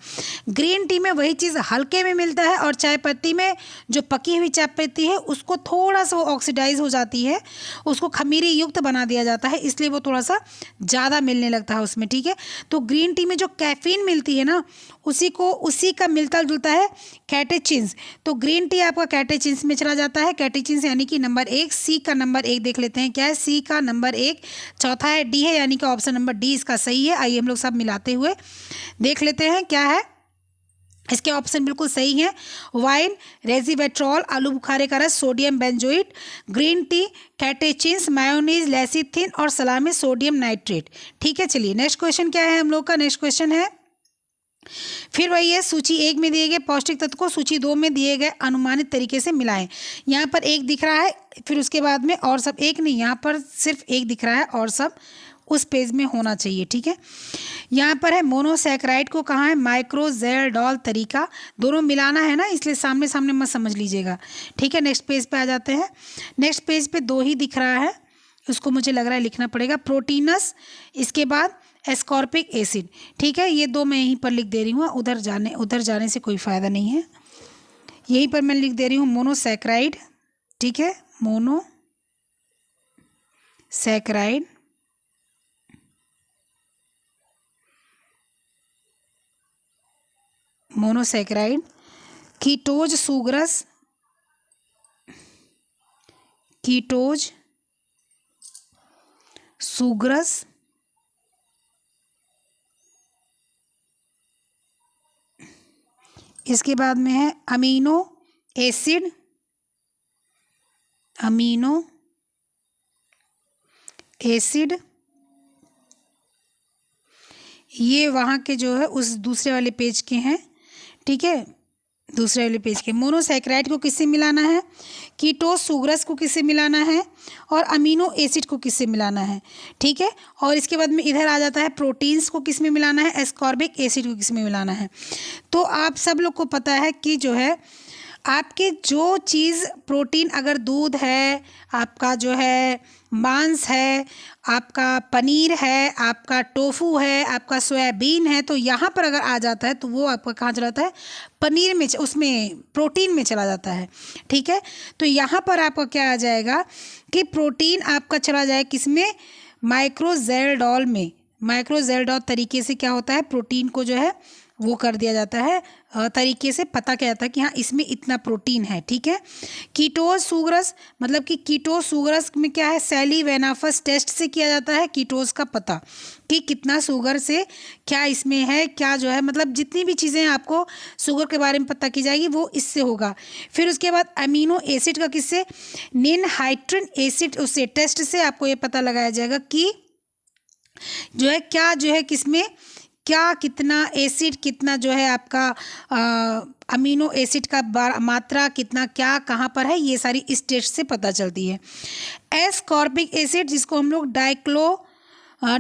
S1: ग्रीन टी में वही चीज़ हल्के में मिलता है, और चाय पत्ती में जो पकी हुई चाय पत्ती है उसको थोड़ा सा वो ऑक्सीडाइज हो जाती है, उसको खमीरी युक्त बना दिया जाता है, इसलिए वो थोड़ा सा ज़्यादा मिलने लगता है उसमें, ठीक है। तो ग्रीन टी में जो कैफीन मिलती है ना, उसी का मिलता जुलता है कैटेचिन्स। तो ग्रीन टी आपका कैटेचिन्स में चला जाता है। कैटेचिन्स यानी कि नंबर 1, सी का नंबर 1 देख लेते हैं क्या है, सी का नंबर 1। चौथा है डी है, यानी कि ऑप्शन नंबर डी इसका सही है। आइए हम लोग सब मिलाते हुए देख लेते हैं क्या है। इसके ऑप्शन बिल्कुल सही हैं, वाइन, रेजिवेट्रॉल, आलू बुखारे का रस, sodium benzoate, green tea, catechins, mayonnaise, lecithin और सलाद में सोडियम नाइट्रेट, ठीक है। चलिए नेक्स्ट क्वेश्चन क्या है हम लोग का, नेक्स्ट क्वेश्चन है फिर वही है, सूची 1 में दिए गए पौष्टिक तत्व को सूची 2 में दिए गए अनुमानित तरीके से मिलाएं। यहाँ पर 1 दिख रहा है, फिर उसके बाद में और सब 1 नहीं, यहाँ पर सिर्फ 1 दिख रहा है और सब उस पेज में होना चाहिए, ठीक है। यहाँ पर है मोनोसैकेराइड को कहाँ है, माइक्रोजेल्डोल तरीका, दोनों मिलाना है ना, इसलिए सामने सामने मत समझ लीजिएगा, ठीक है। नेक्स्ट पेज पे आ जाते हैं। नेक्स्ट पेज पे 2 ही दिख रहा है, उसको मुझे लग रहा है लिखना पड़ेगा, प्रोटीनस, इसके बाद एस्कॉर्बिक एसिड, ठीक है। ये 2 मैं यहीं पर लिख दे रही हूँ, उधर जाने से कोई फ़ायदा नहीं है, यहीं पर मैं लिख दे रही हूँ मोनोसैकेराइड, ठीक है, मोनोसैकेराइड, मोनोसैकेराइड, कीटोज सुगरस, कीटोज सुगरस, इसके बाद में है अमीनो एसिड, अमीनो एसिड, ये वहाँ के जो है उस दूसरे वाले पेज के हैं, ठीक है, दूसरे वाले पेज के। मोनोसैकेराइड को किससे मिलाना है, कीटोज सुगरस को किससे मिलाना है, और अमीनो एसिड को किससे मिलाना है, ठीक है। और इसके बाद में इधर आ जाता है प्रोटीन्स को किस में मिलाना है, एस्कॉर्बिक एसिड को किस में मिलाना है। तो आप सब लोग को पता है कि जो है आपके जो चीज़ प्रोटीन, अगर दूध है, आपका जो है मांस है, आपका पनीर है, आपका टोफू है, आपका सोयाबीन है, तो यहाँ पर अगर आ जाता है तो वो आपका कहाँ चला जाता है, पनीर में, उसमें प्रोटीन में चला जाता है, ठीक है। तो यहाँ पर आपका क्या आ जाएगा कि प्रोटीन आपका चला जाए किस में, माइक्रोजेल्डोल में। माइक्रोजेल्डोल तरीके से क्या होता है, प्रोटीन को जो है वो कर दिया जाता है, तरीके से पता क्या जाता है कि हाँ इसमें इतना प्रोटीन है, ठीक है। कीटोज सुगरस, मतलब कि कीटोज सुगरस में क्या है, सेलीवेनाफस टेस्ट से किया जाता है कीटोज का पता कि कितना शुगर से क्या इसमें है, क्या जो है, मतलब जितनी भी चीज़ें आपको शुगर के बारे में पता की जाएगी वो इससे होगा। फिर उसके बाद अमीनो एसिड का किससे, निनहाइड्रिक एसिड, उससे टेस्ट से आपको ये पता लगाया जाएगा कि जो है क्या जो है किसमें क्या कितना एसिड, कितना जो है आपका अमीनो एसिड का मात्रा कितना, क्या कहाँ पर है, ये सारी इस टेस्ट से पता चलती है। एस्कॉर्बिक एसिड जिसको हम लोग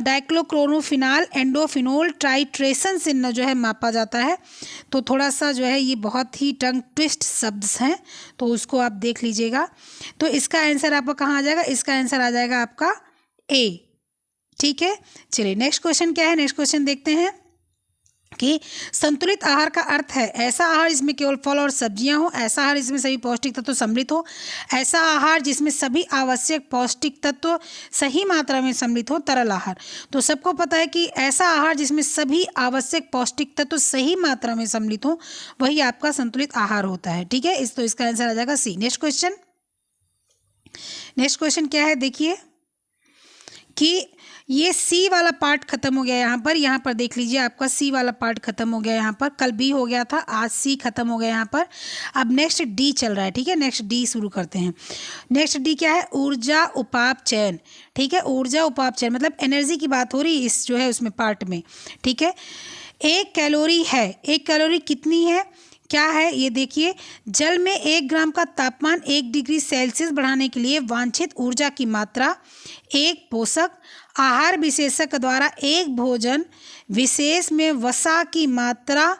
S1: डाइक्लोक्रोनोफिनाल एंडोफिनोल ट्राइट्रेशन से न जो है मापा जाता है। तो थोड़ा सा जो है ये बहुत ही टंग ट्विस्ट शब्द हैं, तो उसको आप देख लीजिएगा। तो इसका आंसर आपका कहाँ आ जाएगा, इसका आंसर आ जाएगा आपका ए, ठीक है। चलिए नेक्स्ट क्वेश्चन क्या है, नेक्स्ट क्वेश्चन देखते हैं। कि संतुलित आहार का अर्थ है ऐसा आहार जिसमें केवल फल और सब्जियां हो, ऐसा आहार जिसमें सभी पौष्टिक तत्व सम्मिलित हो, ऐसा आहार जिसमें सभी आवश्यक पौष्टिक तत्व सही मात्रा में सम्मिलित हो, तरल आहार। तो सबको पता है कि ऐसा आहार जिसमें सभी आवश्यक पौष्टिक तत्व सही मात्रा में सम्मिलित हो वही आपका संतुलित आहार होता है। ठीक है, तो इसका आंसर आ जाएगा सी। नेक्स्ट क्वेश्चन क्या है, देखिए कि ये सी वाला पार्ट खत्म हो गया यहाँ पर देख लीजिए, आपका सी वाला पार्ट खत्म हो गया यहाँ पर। कल बी हो गया था, आज सी खत्म हो गया यहाँ पर। अब नेक्स्ट डी चल रहा है। ठीक है, नेक्स्ट डी शुरू करते हैं। नेक्स्ट डी क्या है, ऊर्जा उपाप चयन। ठीक है, ऊर्जा उपाप चयन मतलब एनर्जी की बात हो रही है इस जो है उसमें पार्ट में। ठीक है, 1 कैलोरी है, 1 कैलोरी कितनी है, क्या है ये देखिए। जल में 1 ग्राम का तापमान 1 डिग्री सेल्सियस बढ़ाने के लिए वांछित ऊर्जा की मात्रा, एक पोषक आहार विशेषज्ञ द्वारा एक भोजन विशेष में वसा की मात्रा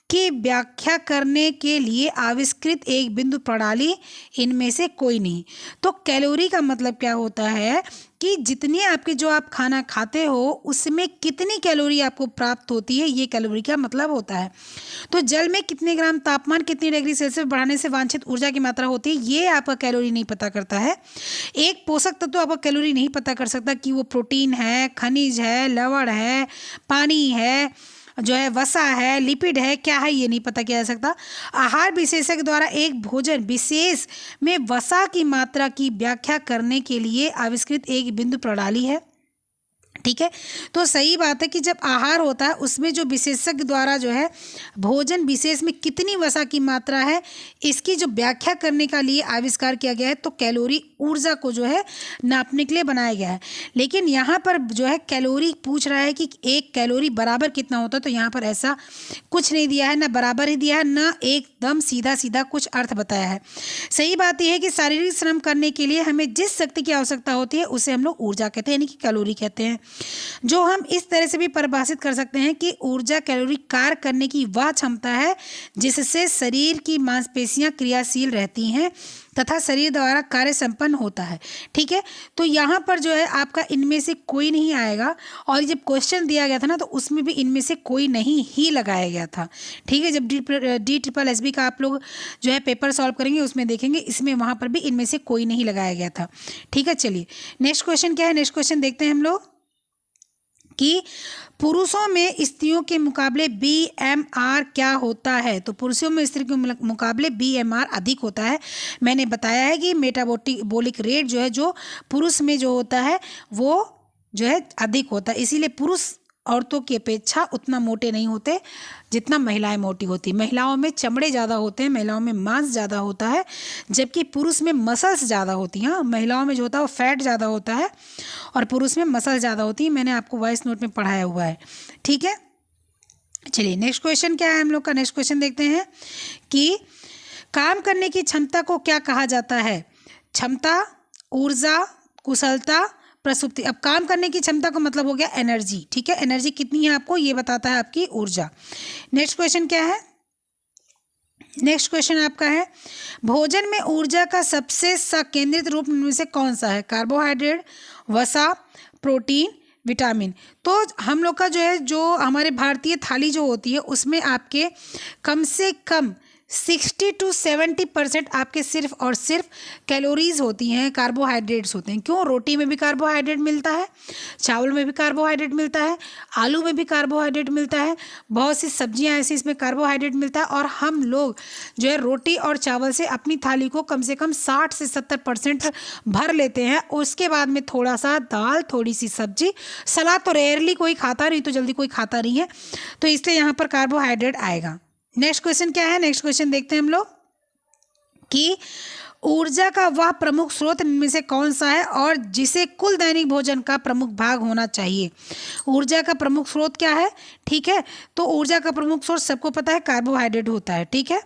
S1: की व्याख्या करने के लिए आविष्कृत एक बिंदु प्रणाली, इनमें से कोई नहीं। तो कैलोरी का मतलब क्या होता है कि जितनी आपके जो आप खाना खाते हो उसमें कितनी कैलोरी आपको प्राप्त होती है, ये कैलोरी का मतलब होता है। तो जल में कितने ग्राम तापमान कितनी डिग्री सेल्सियस बढ़ाने से वांछित ऊर्जा की मात्रा होती है, ये आपका कैलोरी नहीं पता करता है। एक पोषक तत्व आपका कैलोरी नहीं पता कर सकता कि वो प्रोटीन है, खनिज है, लवण है, पानी है, जो है वसा है, लिपिड है, क्या है ये नहीं पता किया जा सकता। आहार विशेषज्ञ द्वारा एक भोजन विशेष में वसा की मात्रा की व्याख्या करने के लिए आविष्कृत एक बिंदु प्रणाली है। ठीक है, तो सही बात है कि जब आहार होता है उसमें जो विशेषज्ञ द्वारा जो है भोजन विशेष में कितनी वसा की मात्रा है इसकी जो व्याख्या करने का लिए आविष्कार किया गया है, तो कैलोरी ऊर्जा को जो है नापने के लिए बनाया गया है। लेकिन यहाँ पर जो है कैलोरी पूछ रहा है कि 1 कैलोरी बराबर कितना होता है, तो यहाँ पर ऐसा कुछ नहीं दिया है, ना बराबर ही दिया है, ना एकदम सीधा सीधा कुछ अर्थ बताया है। सही बात यह है कि शारीरिक श्रम करने के लिए हमें जिस शक्ति की आवश्यकता होती है उसे हम लोग ऊर्जा कहते हैं, यानी कि कैलोरी कहते हैं। जो हम इस तरह से भी परिभाषित कर सकते हैं कि ऊर्जा कैलोरी कार्य करने की वह क्षमता है जिससे शरीर की मांसपेशियां क्रियाशील रहती हैं तथा शरीर द्वारा कार्य संपन्न होता है। ठीक है, तो यहाँ पर जो है आपका इनमें से कोई नहीं आएगा, और जब क्वेश्चन दिया गया था ना तो उसमें भी इनमें से कोई नहीं ही लगाया गया था। ठीक है, जब DSSB का आप लोग जो है पेपर सॉल्व करेंगे उसमें देखेंगे इसमें वहाँ पर भी इनमें से कोई नहीं लगाया गया था। ठीक है, चलिए नेक्स्ट क्वेश्चन क्या है, नेक्स्ट क्वेश्चन देखते हैं हम लोग कि पुरुषों में स्त्रियों के मुकाबले BMR क्या होता है। तो पुरुषों में स्त्री के मुकाबले BMR अधिक होता है। मैंने बताया है कि मेटाबॉलिक रेट जो है जो पुरुष में जो होता है वो जो है अधिक होता है, इसीलिए पुरुष औरतों की अपेक्षा उतना मोटे नहीं होते जितना महिलाएं मोटी होती। महिलाओं में चमड़े ज़्यादा होते हैं, महिलाओं में मांस ज़्यादा होता है, जबकि पुरुष में मसल्स ज़्यादा होती हैं। महिलाओं में जो होता है वो फैट ज़्यादा होता है और पुरुष में मसल ज़्यादा होती है। मैंने आपको वॉइस नोट में पढ़ाया हुआ है। ठीक है, चलिए नेक्स्ट क्वेश्चन क्या है हम लोग का, नेक्स्ट क्वेश्चन देखते हैं कि काम करने की क्षमता को क्या कहा जाता है। क्षमता, ऊर्जा, कुशलता, प्रसुप्ति। अब काम करने की क्षमता का मतलब हो गया एनर्जी। ठीक है, एनर्जी कितनी है आपको ये बताता है आपकी ऊर्जा। नेक्स्ट क्वेश्चन क्या है, नेक्स्ट क्वेश्चन आपका है भोजन में ऊर्जा का सबसे संकेंद्रित रूप में से कौन सा है। कार्बोहाइड्रेट, वसा, प्रोटीन, विटामिन। तो हम लोग का जो है जो हमारे भारतीय थाली जो होती है उसमें आपके कम से कम 60 to 70% आपके सिर्फ और सिर्फ कैलोरीज होती हैं, कार्बोहाइड्रेट्स होते हैं। क्यों, रोटी में भी कार्बोहाइड्रेट मिलता है, चावल में भी कार्बोहाइड्रेट मिलता है, आलू में भी कार्बोहाइड्रेट मिलता है, बहुत सी सब्जियां ऐसी इसमें कार्बोहाइड्रेट मिलता है। और हम लोग जो है रोटी और चावल से अपनी थाली को कम से कम 60 से 70% भर लेते हैं। उसके बाद में थोड़ा सा दाल, थोड़ी सी सब्जी, सलाद तो रेयरली कोई खाता नहीं, तो जल्दी कोई खाता नहीं है, तो इसलिए यहाँ पर कार्बोहाइड्रेट आएगा। नेक्स्ट क्वेश्चन क्या है, नेक्स्ट क्वेश्चन देखते हैं हम लोग कि ऊर्जा का वह प्रमुख स्रोत इनमें से कौन सा है और जिसे कुल दैनिक भोजन का प्रमुख भाग होना चाहिए। ऊर्जा का प्रमुख स्रोत क्या है। ठीक है, तो ऊर्जा का प्रमुख स्रोत सबको पता है कार्बोहाइड्रेट होता है। ठीक है,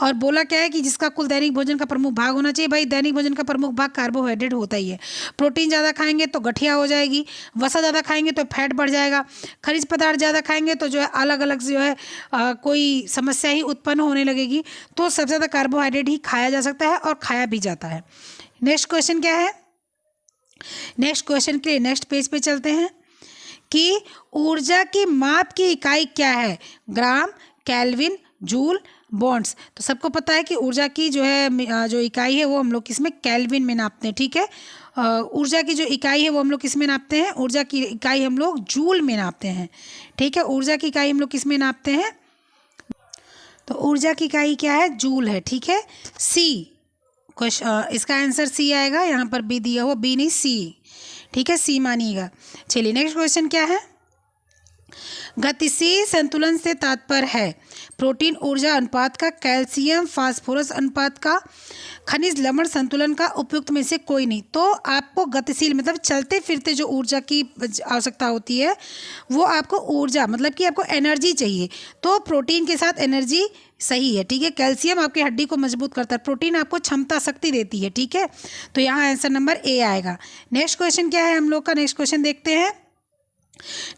S1: और बोला क्या है कि जिसका कुल दैनिक भोजन का प्रमुख भाग होना चाहिए। भाई दैनिक भोजन का प्रमुख भाग कार्बोहाइड्रेट होता ही है। प्रोटीन ज़्यादा खाएंगे तो गठिया हो जाएगी, वसा ज़्यादा खाएंगे तो फैट बढ़ जाएगा, खनिज पदार्थ ज़्यादा खाएंगे तो जो है अलग अलग जो है कोई समस्या ही उत्पन्न होने लगेगी। तो सबसे ज़्यादा कार्बोहाइड्रेट ही खाया जा सकता है और खाया भी जाता है। नेक्स्ट क्वेश्चन क्या है, नेक्स्ट क्वेश्चन के लिए नेक्स्ट पेज पे चलते हैं कि ऊर्जा की माप की इकाई क्या है? ग्राम, केल्विन, जूल, बॉन्ड्स। तो सबको पता है कि ऊर्जा की जो है जो इकाई है वो हम लोग किसमें? केल्विन में नापते हैं, ठीक है। ऊर्जा की जो इकाई है वो हम लोग किस में नापते हैं? ऊर्जा की इकाई हम लोग जूल में नापते हैं, ठीक है। ऊर्जा की इकाई हम लोग किस में नापते हैं? तो ऊर्जा की इकाई क्या है? जूल है, ठीक है। सी क्वेश्चन, इसका आंसर सी आएगा। यहाँ पर बी दिया हुआ, बी नहीं सी, ठीक है, सी मानिएगा। चलिए नेक्स्ट क्वेश्चन क्या है? गतिशील संतुलन से तात्पर्य है प्रोटीन ऊर्जा अनुपात का, कैल्शियम फास्फोरस अनुपात का, खनिज लवण संतुलन का, उपयुक्त में से कोई नहीं। तो आपको गतिशील मतलब चलते फिरते जो ऊर्जा की आवश्यकता होती है वो आपको ऊर्जा मतलब कि आपको एनर्जी चाहिए, तो प्रोटीन के साथ एनर्जी सही है, ठीक है। कैल्शियम आपकी हड्डी को मजबूत करता है, प्रोटीन आपको क्षमता शक्ति देती है, ठीक है। तो यहाँ आंसर नंबर ए आएगा। नेक्स्ट क्वेश्चन क्या है हम लोग का? नेक्स्ट क्वेश्चन देखते हैं।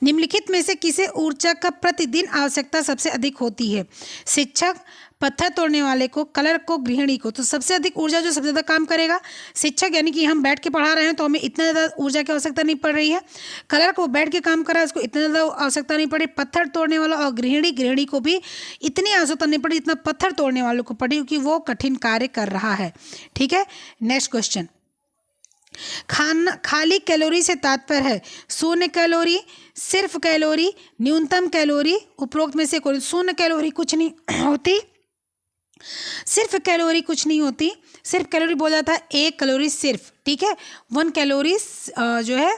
S1: निम्नलिखित में से किसे ऊर्जा का प्रतिदिन आवश्यकता सबसे अधिक होती है? शिक्षक, पत्थर तोड़ने वाले को, कलर को, गृहिणी को। तो सबसे अधिक ऊर्जा जो सबसे ज़्यादा काम करेगा शिक्षक, यानी कि हम बैठ के पढ़ा रहे हैं तो हमें इतना ज़्यादा ऊर्जा की आवश्यकता नहीं पड़ रही है। कलर को बैठ के काम कर रहा है, उसको इतना ज़्यादा आवश्यकता नहीं पड़ी। पत्थर तोड़ने वाला और गृहिणी को भी इतनी आवश्यकता नहीं पड़ी जितना पत्थर तोड़ने वालों को पड़ी, क्योंकि वो कठिन कार्य कर रहा है, ठीक है। नेक्स्ट क्वेश्चन, खाली कैलोरी से तात्पर्य है शून्य कैलोरी, सिर्फ कैलोरी, न्यूनतम कैलोरी, उपरोक्त में से कोई? शून्य कैलोरी कुछ नहीं होती, सिर्फ कैलोरी कुछ नहीं होती। सिर्फ कैलोरी बोला जाता है 1 कैलोरी सिर्फ, ठीक है। 1 कैलोरी जो है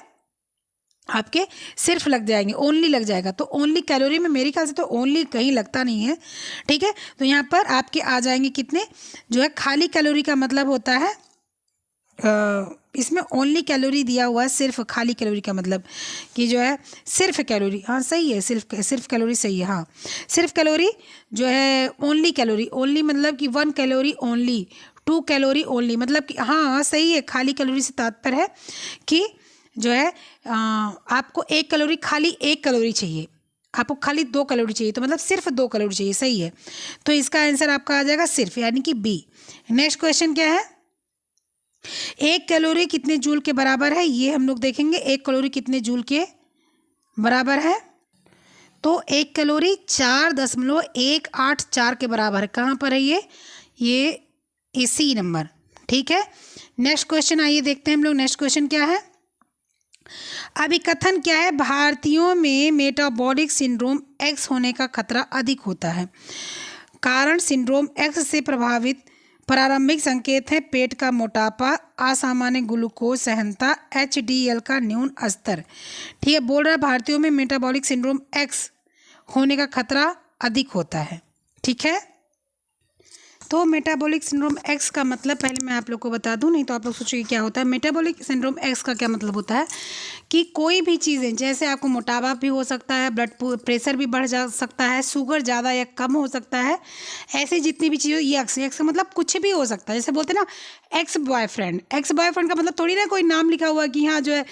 S1: आपके सिर्फ लग जाएंगे, ओनली लग जाएगा। तो ओनली कैलोरी में मेरे ख्याल से तो ओनली कहीं लगता नहीं है, ठीक है। तो यहाँ पर आपके आ जाएंगे कितने? जो है खाली कैलोरी का मतलब होता है इसमें ओनली कैलोरी दिया हुआ है, सिर्फ खाली कैलोरी का मतलब कि जो है सिर्फ कैलोरी, हाँ सही है, सिर्फ कैलोरी सही है, हाँ सिर्फ कैलोरी जो है ओनली कैलोरी, ओनली मतलब कि 1 कैलोरी ओनली, 2 कैलोरी ओनली, मतलब कि हाँ सही है। खाली कैलोरी से तात्पर्य है कि जो है आपको 1 कैलोरी, खाली 1 कैलोरी चाहिए, आपको खाली 2 कैलोरी चाहिए, तो मतलब सिर्फ 2 कैलोरी चाहिए, सही है। तो इसका आंसर आपका आ जाएगा सिर्फ, यानी कि बी। नेक्स्ट क्वेश्चन क्या है? 1 कैलोरी कितने जूल के बराबर है? ये हम लोग देखेंगे 1 कैलोरी कितने जूल के बराबर है। तो 1 कैलोरी 4.184 के बराबर है। कहाँ पर है ये इसी नंबर, ठीक है। नेक्स्ट क्वेश्चन आइए देखते हैं हम लोग। नेक्स्ट क्वेश्चन क्या है? अभिकथन क्या है? भारतीयों में मेटाबॉलिक सिंड्रोम एक्स होने का खतरा अधिक होता है। कारण सिंड्रोम एक्स से प्रभावित प्रारंभिक संकेत है पेट का मोटापा, असामान्य ग्लूकोज सहनता, HDL का न्यून स्तर, ठीक है। बोल रहा है भारतीयों में मेटाबॉलिक सिंड्रोम एक्स होने का खतरा अधिक होता है, ठीक है। तो मेटाबॉलिक सिंड्रोम एक्स का मतलब पहले मैं आप लोग को बता दूं, नहीं तो आप लोग सोचिए क्या होता है। मेटाबॉलिक सिंड्रोम एक्स का क्या मतलब होता है कि कोई भी चीज़ें, जैसे आपको मोटापा भी हो सकता है, ब्लड प्रेशर भी बढ़ जा सकता है, शुगर ज़्यादा या कम हो सकता है, ऐसी जितनी भी चीज़ें, ये एक्स का मतलब कुछ भी हो सकता है। जैसे बोलते हैं ना एक्स बॉयफ्रेंड का मतलब थोड़ी ना कोई नाम लिखा हुआ कि हाँ जो है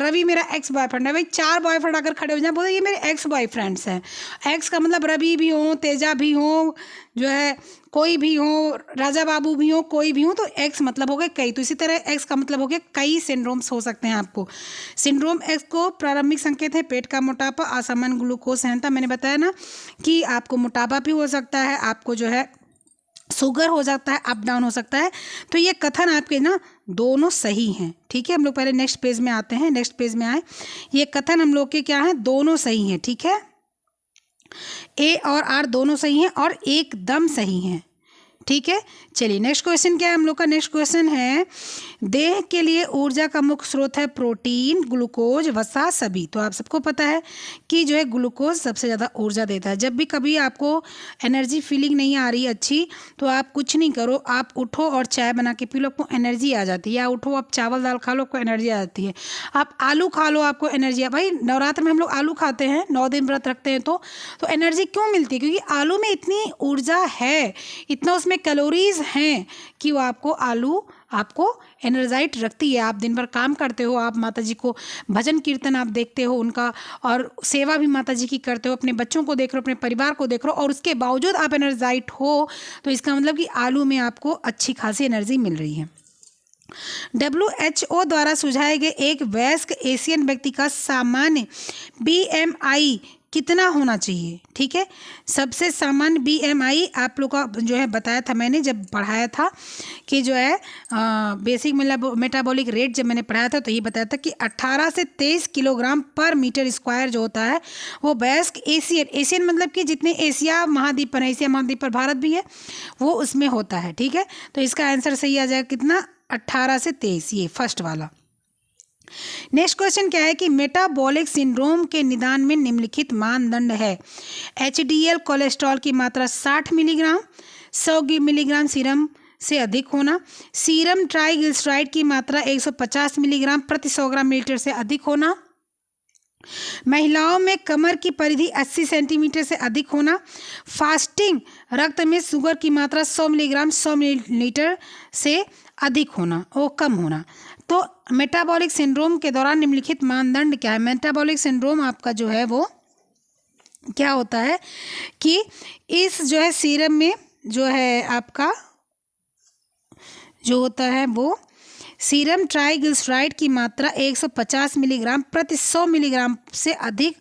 S1: रवि मेरा एक्स बॉयफ्रेंड है। भाई 4 बॉयफ्रेंड अगर खड़े हो जाए, बोलते ये मेरे एक्स बॉयफ्रेंड्स हैं। एक्स का मतलब रवि भी हो, तेजा भी हो, जो है कोई भी हो, राजा बाबू भी हो, कोई भी हो, तो एक्स मतलब हो गए कई। तो इसी तरह एक्स का मतलब हो गया कई सिंड्रोम्स हो सकते हैं आपको। सिंड्रोम एक्स को प्रारंभिक संकेत है पेट का मोटापा, असामान्य ग्लूकोज सहनता। मैंने बताया ना कि आपको मोटापा भी हो सकता है, आपको जो है शुगर हो जाता है, अप डाउन हो सकता है। तो ये कथन आपके ना दोनों सही हैं, ठीक है। हम लोग पहले नेक्स्ट पेज में आते हैं। नेक्स्ट पेज में आए, ये कथन हम लोग के क्या हैं? दोनों सही हैं, ठीक है। ए और आर दोनों सही हैं और एकदम सही हैं, ठीक है। चलिए नेक्स्ट क्वेश्चन क्या है हम लोग का? नेक्स्ट क्वेश्चन है देह के लिए ऊर्जा का मुख्य स्रोत है प्रोटीन, ग्लूकोज, वसा, सभी। तो आप सबको पता है कि जो है ग्लूकोज सबसे ज़्यादा ऊर्जा देता है। जब भी कभी आपको एनर्जी फीलिंग नहीं आ रही अच्छी, तो आप कुछ नहीं करो, आप उठो और चाय बना के पी लो, आपको एनर्जी आ जाती है। या उठो आप चावल दाल खा लो, आपको एनर्जी आ जाती है। आप आलू खा लो, आपको एनर्जी आ। भाई नवरात्र में हम लोग आलू खाते हैं, 9 दिन व्रत रखते हैं, तो एनर्जी क्यों मिलती है? क्योंकि आलू में इतनी ऊर्जा है, इतना उसमें कैलोरीज हैं कि वो आपको एनर्जाइट रखती है। आप दिन भर काम करते हो, आप माता जी को भजन कीर्तन आप देखते हो उनका, और सेवा भी माता जी की करते हो, अपने बच्चों को देख रहे हो, अपने परिवार को देख रहे हो, और उसके बावजूद आप एनर्जाइट हो, तो इसका मतलब कि आलू में आपको अच्छी खासी एनर्जी मिल रही है। WHO द्वारा सुझाए गए एक वयस्क एशियन व्यक्ति का सामान्य BMI कितना होना चाहिए? ठीक है, सबसे सामान्य BMI आप लोग का जो है बताया था मैंने जब पढ़ाया था कि जो है बेसिक मेटाबॉलिक रेट जब मैंने पढ़ाया था तो ये बताया था कि 18 से 23 किलोग्राम पर मीटर स्क्वायर जो होता है वो वयस्क एशियन मतलब कि जितने एशिया महाद्वीप पर, एशिया महाद्वीप पर भारत भी है, वो उसमें होता है। ठीक है, तो इसका आंसर सही आ जाएगा कितना? 18 से 23, ये फर्स्ट वाला। नेक्स्ट क्वेश्चन क्या है कि मेटाबॉलिक सिंड्रोम के निदान में निम्नलिखित मानदंड है। HDL कोलेस्ट्रॉल की मात्रा 60 मिलीग्राम 100 मिलीग्राम सीरम से अधिक होना, सीरम ट्राइग्लिसराइड की मात्रा 150 मिलीग्राम प्रति 100 ग्राम मिलीलीटर से अधिक होना, महिलाओं में कमर की परिधि 80 सेंटीमीटर से अधिक होना, फास्टिंग रक्त में शुगर की मात्रा 100 मिलीग्राम 100 मिलीलीटर से अधिक होना वो कम होना। तो मेटाबॉलिक सिंड्रोम के दौरान निम्नलिखित मानदंड क्या है? मेटाबॉलिक सिंड्रोम आपका जो है वो क्या होता है कि इस जो है सीरम में जो है आपका जो होता है वो सीरम ट्राइग्लिसराइड की मात्रा 150 मिलीग्राम प्रति 100 मिलीग्राम से अधिक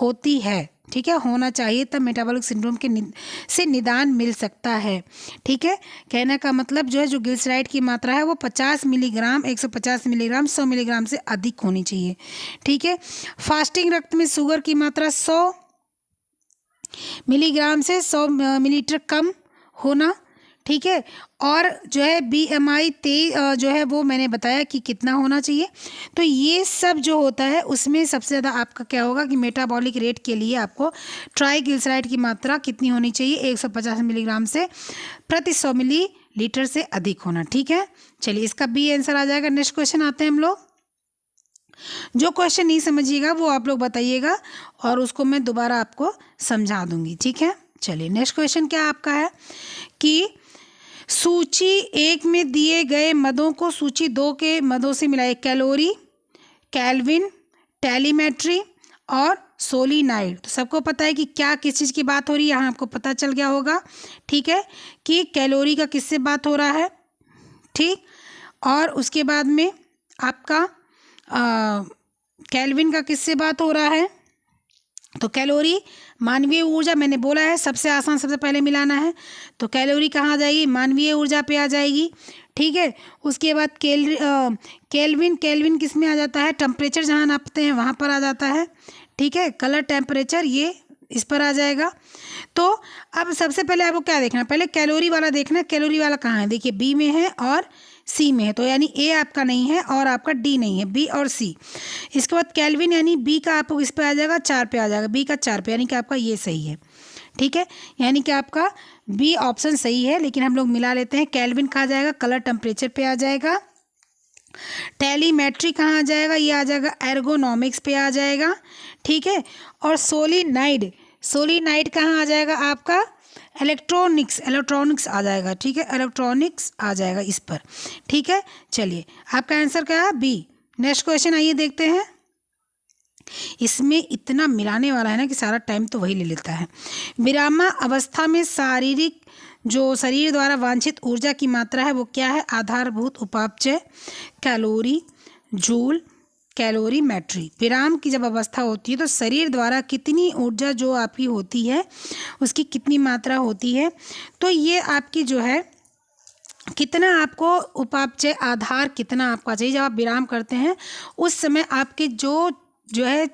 S1: होती है। ठीक है, होना चाहिए, तब मेटाबॉलिक सिंड्रोम के से निदान मिल सकता है। ठीक है, कहने का मतलब जो है जो ग्लिसराइड की मात्रा है वो 50 मिलीग्राम 150 मिलीग्राम 100 मिलीग्राम से अधिक होनी चाहिए। ठीक है, फास्टिंग रक्त में शुगर की मात्रा 100 मिलीग्राम से 100 मिलीलीटर कम होना। ठीक है, और जो है BMI जो है वो मैंने बताया कि कितना होना चाहिए। तो ये सब जो होता है उसमें सबसे ज़्यादा आपका क्या होगा कि मेटाबॉलिक रेट के लिए आपको ट्राइग्लिसराइड की मात्रा कितनी होनी चाहिए? 150 मिलीग्राम से प्रति 100 मिलीलीटर से अधिक होना। ठीक है, चलिए इसका B आंसर आ जाएगा। नेक्स्ट क्वेश्चन आते हैं हम लोग। जो क्वेश्चन नहीं समझिएगा वो आप लोग बताइएगा और उसको मैं दोबारा आपको समझा दूंगी। ठीक है, चलिए नेक्स्ट क्वेश्चन क्या आपका है कि सूची 1 में दिए गए मदों को सूची 2 के मदों से मिलाए। कैलोरी, केल्विन, टेलीमेट्री और सोलिनाइड। तो सबको पता है कि क्या किस चीज़ की बात हो रही है, यहाँ आपको पता चल गया होगा। ठीक है, कि कैलोरी का किससे बात हो रहा है। ठीक, और उसके बाद में आपका केल्विन का किससे बात हो रहा है। तो कैलोरी मानवीय ऊर्जा मैंने बोला है सबसे आसान सबसे पहले मिलाना है, तो कैलोरी कहाँ आ जाएगी? मानवीय ऊर्जा पे आ जाएगी। ठीक है, उसके बाद केल्विन किस में आ जाता है? टेम्परेचर जहाँ नापते हैं वहाँ पर आ जाता है। ठीक है, कलर टेम्परेचर ये इस पर आ जाएगा। तो अब सबसे पहले आपको क्या देखना है? पहले कैलोरी वाला देखना है। कैलोरी वाला कहाँ है? देखिए B में है और C में है, तो यानी A आपका नहीं है और आपका D नहीं है, B और C। इसके बाद केल्विन यानी B का आपको इस पे आ जाएगा 4 पे आ जाएगा, B का 4 पे, यानी कि आपका ये सही है। ठीक है, यानी कि आपका B ऑप्शन सही है, लेकिन हम लोग मिला लेते हैं। केल्विन कहाँ जाएगा? कलर टेम्परेचर पे आ जाएगा। टेलीमेट्री कहाँ आ जाएगा? ये आ जाएगा एर्गोनॉमिक्स पे आ जाएगा। ठीक है, और सोलिनाइड कहाँ आ जाएगा? आपका इलेक्ट्रॉनिक्स आ जाएगा। ठीक है, इलेक्ट्रॉनिक्स आ जाएगा इस पर। ठीक है, चलिए आपका आंसर क्या है? B। नेक्स्ट क्वेश्चन आइए देखते हैं। इसमें इतना मिलाने वाला है ना कि सारा टाइम तो वही ले लेता है। विरामा अवस्था में शरीर द्वारा वांछित ऊर्जा की मात्रा है वो क्या है? आधारभूत उपापचय, कैलोरी, जूल, कैलोरीमेट्री। विराम की जब अवस्था होती है तो शरीर द्वारा कितनी ऊर्जा जो आपकी होती है उसकी कितनी मात्रा होती है, तो ये आपकी जो है कितना आपको उपापचय आधार कितना आपका चाहिए। जब आप विराम करते हैं उस समय आपके जो है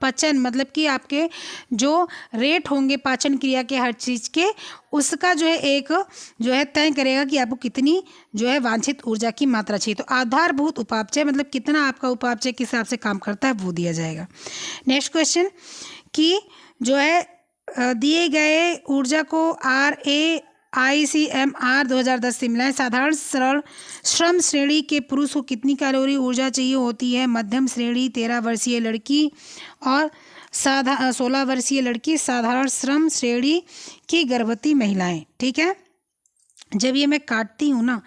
S1: पचन मतलब कि आपके जो रेट होंगे पाचन क्रिया के हर चीज़ के, उसका जो है एक जो है तय करेगा कि आपको कितनी जो है वांछित ऊर्जा की मात्रा चाहिए। तो आधारभूत उपापचय मतलब कितना आपका उपापचय किस हिसाब से काम करता है वो दिया जाएगा। नेक्स्ट क्वेश्चन कि जो है दिए गए ऊर्जा को ICMR 2010 से मिलाएं। साधारण सरल श्रम श्रेणी के पुरुष को कितनी कैलोरी ऊर्जा चाहिए होती है? मध्यम श्रेणी 13 वर्षीय लड़की और 16 वर्षीय लड़की, साधारण श्रम श्रेणी की गर्भवती महिलाएं। ठीक है, जब ये मैं काटती हूँ ना,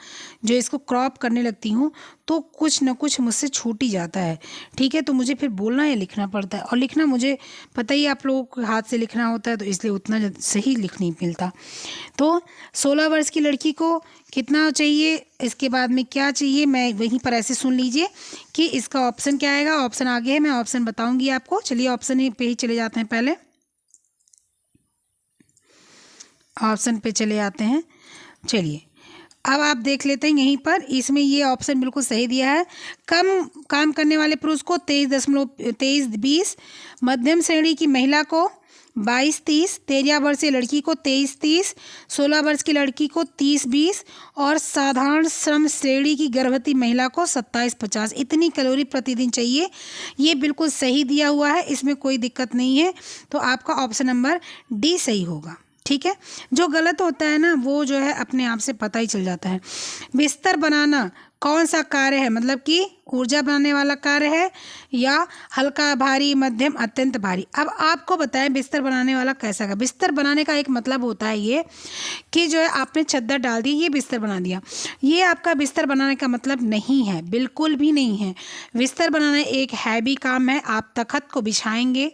S1: जो इसको क्रॉप करने लगती हूँ, तो कुछ ना कुछ मुझसे छूट ही जाता है, ठीक है। तो मुझे फिर बोलना या लिखना पड़ता है, और लिखना मुझे पता ही है, आप लोगों को हाथ से लिखना होता है, तो इसलिए उतना सही लिख नहीं मिलता। तो 16 वर्ष की लड़की को कितना चाहिए, इसके बाद में क्या चाहिए, मैं वहीं पर ऐसे सुन लीजिए कि इसका ऑप्शन क्या आएगा। ऑप्शन आगे है, मैं ऑप्शन बताऊँगी आपको। चलिए ऑप्शन पे ही चले जाते हैं। पहले ऑप्शन पे चले आते हैं। चलिए अब आप देख लेते हैं यहीं पर, इसमें ये ऑप्शन बिल्कुल सही दिया है। कम काम करने वाले पुरुष को 23.20, मध्यम श्रेणी की महिला को 22-30, 13 वर्षीय लड़की को 23-30, 16 वर्ष की लड़की को 30-20 और साधारण श्रम श्रेणी की गर्भवती महिला को 27-50 इतनी कैलोरी प्रतिदिन चाहिए। ये बिल्कुल सही दिया हुआ है, इसमें कोई दिक्कत नहीं है। तो आपका ऑप्शन नंबर डी सही होगा, ठीक है। जो गलत होता है ना, वो जो है अपने आप से पता ही चल जाता है। बिस्तर बनाना कौन सा कार्य है, मतलब कि ऊर्जा बनाने वाला कार्य है या हल्का, भारी, मध्यम, अत्यंत भारी। अब आपको बताएं बिस्तर बनाने वाला कैसा का। बिस्तर बनाने का एक मतलब होता है ये कि जो है आपने चद्दर डाल दी, ये बिस्तर बना दिया। ये आपका बिस्तर बनाने का मतलब नहीं है, बिल्कुल भी नहीं है। बिस्तर बनाना एक हैवी काम है। आप तखत को बिछाएंगे,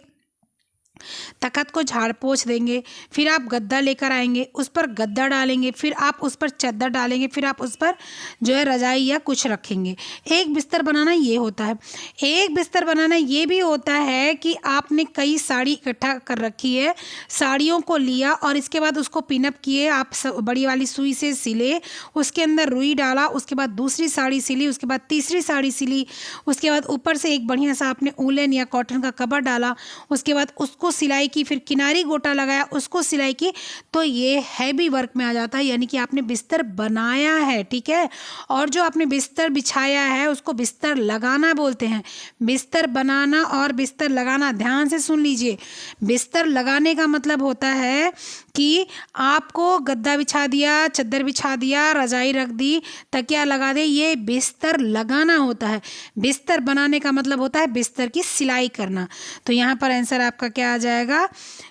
S1: तखत को झाड़ पोंछ देंगे, फिर आप गद्दा लेकर आएंगे, उस पर गद्दा डालेंगे, फिर आप उस पर चद्दर डालेंगे, फिर आप उस पर जो है रजाई या कुछ रखेंगे। एक बिस्तर बनाना ये होता है। एक बिस्तर बनाना ये भी होता है कि आपने कई साड़ी इकट्ठा कर रखी है, साड़ियों को लिया और इसके बाद उसको पिनअप किए, आप बड़ी वाली सुई से सिले, उसके अंदर रुई डाला, उसके बाद दूसरी साड़ी सिली, उसके बाद तीसरी साड़ी सिली, उसके बाद ऊपर से एक बढ़िया सा आपने ऊलन या कॉटन का कवर डाला, उसके बाद उसको सिलाई की, फिर किनारी गोटा लगाया, उसको सिलाई की। तो ये हैवी वर्क में आ जाता है, यानी कि आपने बिस्तर बनाया है, ठीक है। और जो आपने बिस्तर बिछाया है उसको बिस्तर लगाना बोलते हैं। बिस्तर बनाना और बिस्तर लगाना, ध्यान से सुन लीजिए। बिस्तर लगाने का मतलब होता है कि आपको गद्दा बिछा दिया, चद्दर बिछा दिया, रजाई रख दी, तकिया लगा दे, ये बिस्तर लगाना होता है। बिस्तर बनाने का मतलब होता है बिस्तर की सिलाई करना। तो यहाँ पर आंसर आपका क्या आ जाएगा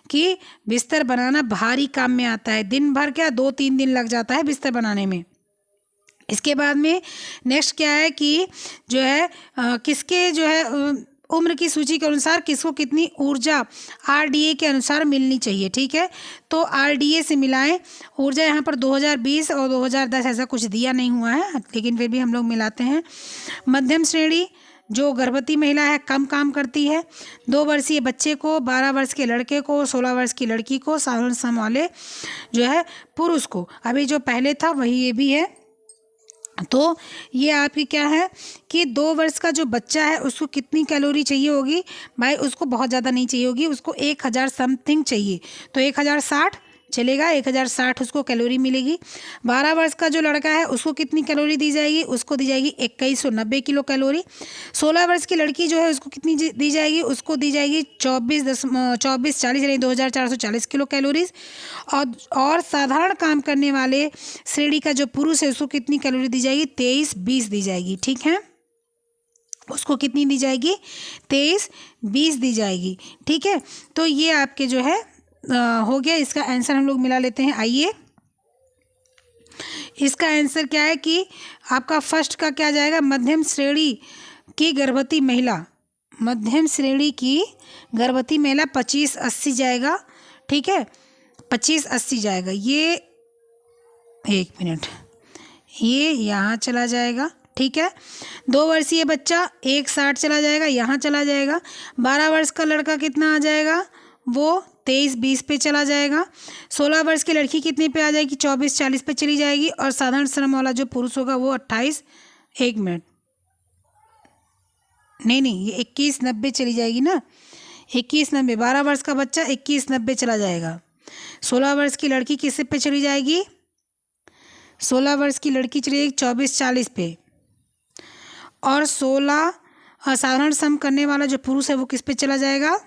S1: कि बिस्तर बनाना भारी काम में आता है। दिन भर क्या 2-3 दिन लग जाता है बिस्तर बनाने में। इसके बाद में नेक्स्ट क्या है कि जो है किसके जो है उम्र की सूची के अनुसार किसको कितनी ऊर्जा आरडीए के अनुसार मिलनी चाहिए, ठीक है। तो आरडीए से मिलाएं ऊर्जा। यहाँ पर 2020 और 2010 ऐसा कुछ दिया नहीं हुआ है, लेकिन फिर भी हम लोग मिलाते हैं। मध्यम श्रेणी जो गर्भवती महिला है, कम काम करती है। 2 वर्षीय बच्चे को, 12 वर्ष के लड़के को, 16 वर्ष की लड़की को, साधारण श्रम वाले जो है पुरुष को। अभी जो पहले था वही ये भी है। तो ये आपकी क्या है कि 2 वर्ष का जो बच्चा है उसको कितनी कैलोरी चाहिए होगी भाई, उसको बहुत ज़्यादा नहीं चाहिए होगी, उसको 1000 समथिंग चाहिए। तो 1060 चलेगा, 1060 उसको कैलोरी मिलेगी। 12 वर्ष का जो लड़का है उसको कितनी कैलोरी दी जाएगी, उसको दी जाएगी 2190 किलो कैलोरी। 16 वर्ष की लड़की जो है उसको कितनी दी जाएगी, उसको दी जाएगी 2440 यानी 2440 किलो कैलोरीज। और साधारण काम करने वाले श्रेणी का जो पुरुष है उसको कितनी कैलोरी दी जाएगी, 2320 दी जाएगी, ठीक है। उसको कितनी दी जाएगी, 2320 दी जाएगी, ठीक है। तो ये आपके जो है हो गया। इसका आंसर हम लोग मिला लेते हैं। आइए, इसका आंसर क्या है कि आपका फर्स्ट का क्या जाएगा, मध्यम श्रेणी की गर्भवती महिला, मध्यम श्रेणी की गर्भवती महिला 2580 जाएगा, ठीक है। 2580 जाएगा। ये 1 मिनट, ये यहाँ चला जाएगा, ठीक है। 2 वर्षीय बच्चा 160 चला जाएगा, यहाँ चला जाएगा। 12 वर्ष का लड़का कितना आ जाएगा, वो 2320 पे चला जाएगा। 16 वर्ष की लड़की कितने पे आ जाएगी, 2440 पे चली जाएगी। और साधारण श्रम वाला जो पुरुष होगा वो 28, 1 मिनट, नहीं ये 2190 चली जाएगी ना, 2190। 12 वर्ष का बच्चा 2190 चला जाएगा। 16 वर्ष की लड़की किस पे चली जाएगी, 16 वर्ष की लड़की चली जाएगी 2440 पे। और 16 साधारण श्रम करने वाला जो पुरुष है वो किस पे चला जाएगा,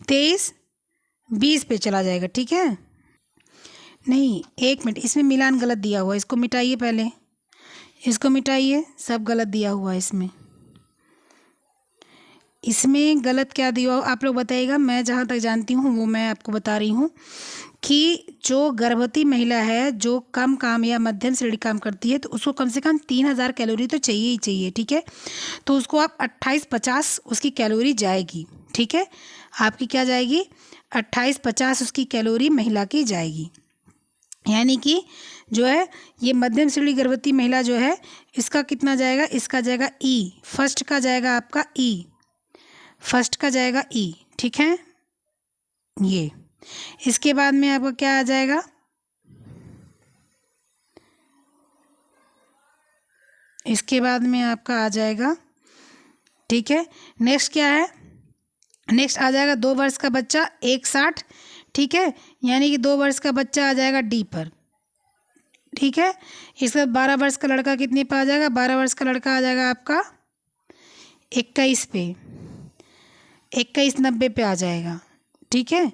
S1: 2320 पे चला जाएगा, ठीक है। नहीं 1 मिनट, इसमें मिलान गलत दिया हुआ है, इसको मिटाइए, पहले इसको मिटाइए, सब गलत दिया हुआ है इसमें। इसमें गलत क्या दिया आप लोग बताइएगा, मैं जहाँ तक जानती हूँ वो मैं आपको बता रही हूँ कि जो गर्भवती महिला है जो कम काम या मध्यम श्रेणी काम करती है तो उसको कम से कम 3000 कैलोरी तो चाहिए ही चाहिए, ठीक है। तो उसको आप 2850 उसकी कैलोरी जाएगी, ठीक है। आपकी क्या जाएगी, 2850 उसकी कैलोरी महिला की जाएगी। यानी कि जो है ये मध्यम श्रेणी गर्भवती महिला जो है इसका कितना जाएगा, इसका जाएगा ई, फर्स्ट का जाएगा आपका ई, फर्स्ट का जाएगा ई, ठीक है। ये इसके बाद में आपका क्या आ जाएगा, इसके बाद में आपका आ जाएगा, ठीक है। नेक्स्ट क्या है, नेक्स्ट आ जाएगा 2 वर्ष का बच्चा 160, ठीक है। यानी कि 2 वर्ष का बच्चा आ जाएगा डी पर, ठीक है। इसके बाद 12 वर्ष का लड़का कितने पे आ जाएगा, 12 वर्ष का लड़का आ जाएगा आपका 21 पे, 2190 पे आ जाएगा, ठीक है।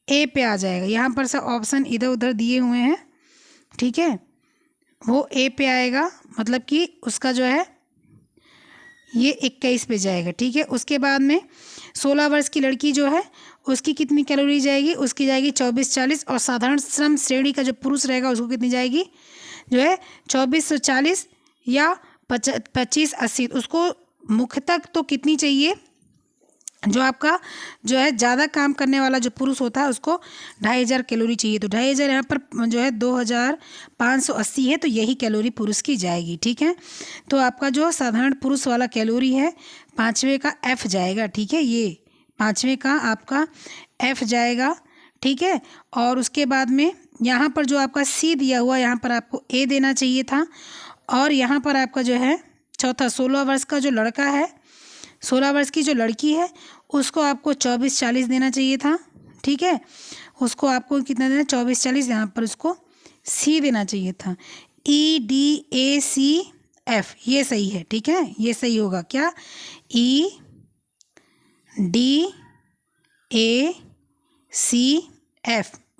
S1: ए पे आ जाएगा, यहाँ पर सब ऑप्शन इधर उधर दिए हुए हैं, ठीक है। वो ए पे आएगा, मतलब कि उसका जो है ये 21 पे जाएगा, ठीक है। उसके बाद में 16 वर्ष की लड़की जो है उसकी कितनी कैलोरी जाएगी, उसकी जाएगी 2440। और साधारण श्रम श्रेणी का जो पुरुष रहेगा उसको कितनी जाएगी, जो है 2440 या 2580। उसको मुख्यतः तो कितनी चाहिए, जो आपका जो है ज़्यादा काम करने वाला जो पुरुष होता है उसको 2500 कैलोरी चाहिए। तो 2500 यहाँ पर जो है 2580 है, तो यही कैलोरी पुरुष की जाएगी, ठीक है। तो आपका जो साधारण पुरुष वाला कैलोरी है 5वें का एफ जाएगा, ठीक है। ये 5वें का आपका एफ जाएगा, ठीक है। और उसके बाद में यहाँ पर जो आपका सी दिया हुआ, यहाँ पर आपको ए देना चाहिए था। और यहाँ पर आपका जो है चौथा 16 वर्ष का जो लड़का है, 16 वर्ष की जो लड़की है उसको आपको 2440 देना चाहिए था, ठीक है। उसको आपको कितना देना, 2440, यहाँ पर उसको सी देना चाहिए था, EDACF, ये सही है, ठीक है। ये सही होगा क्या, EDACF,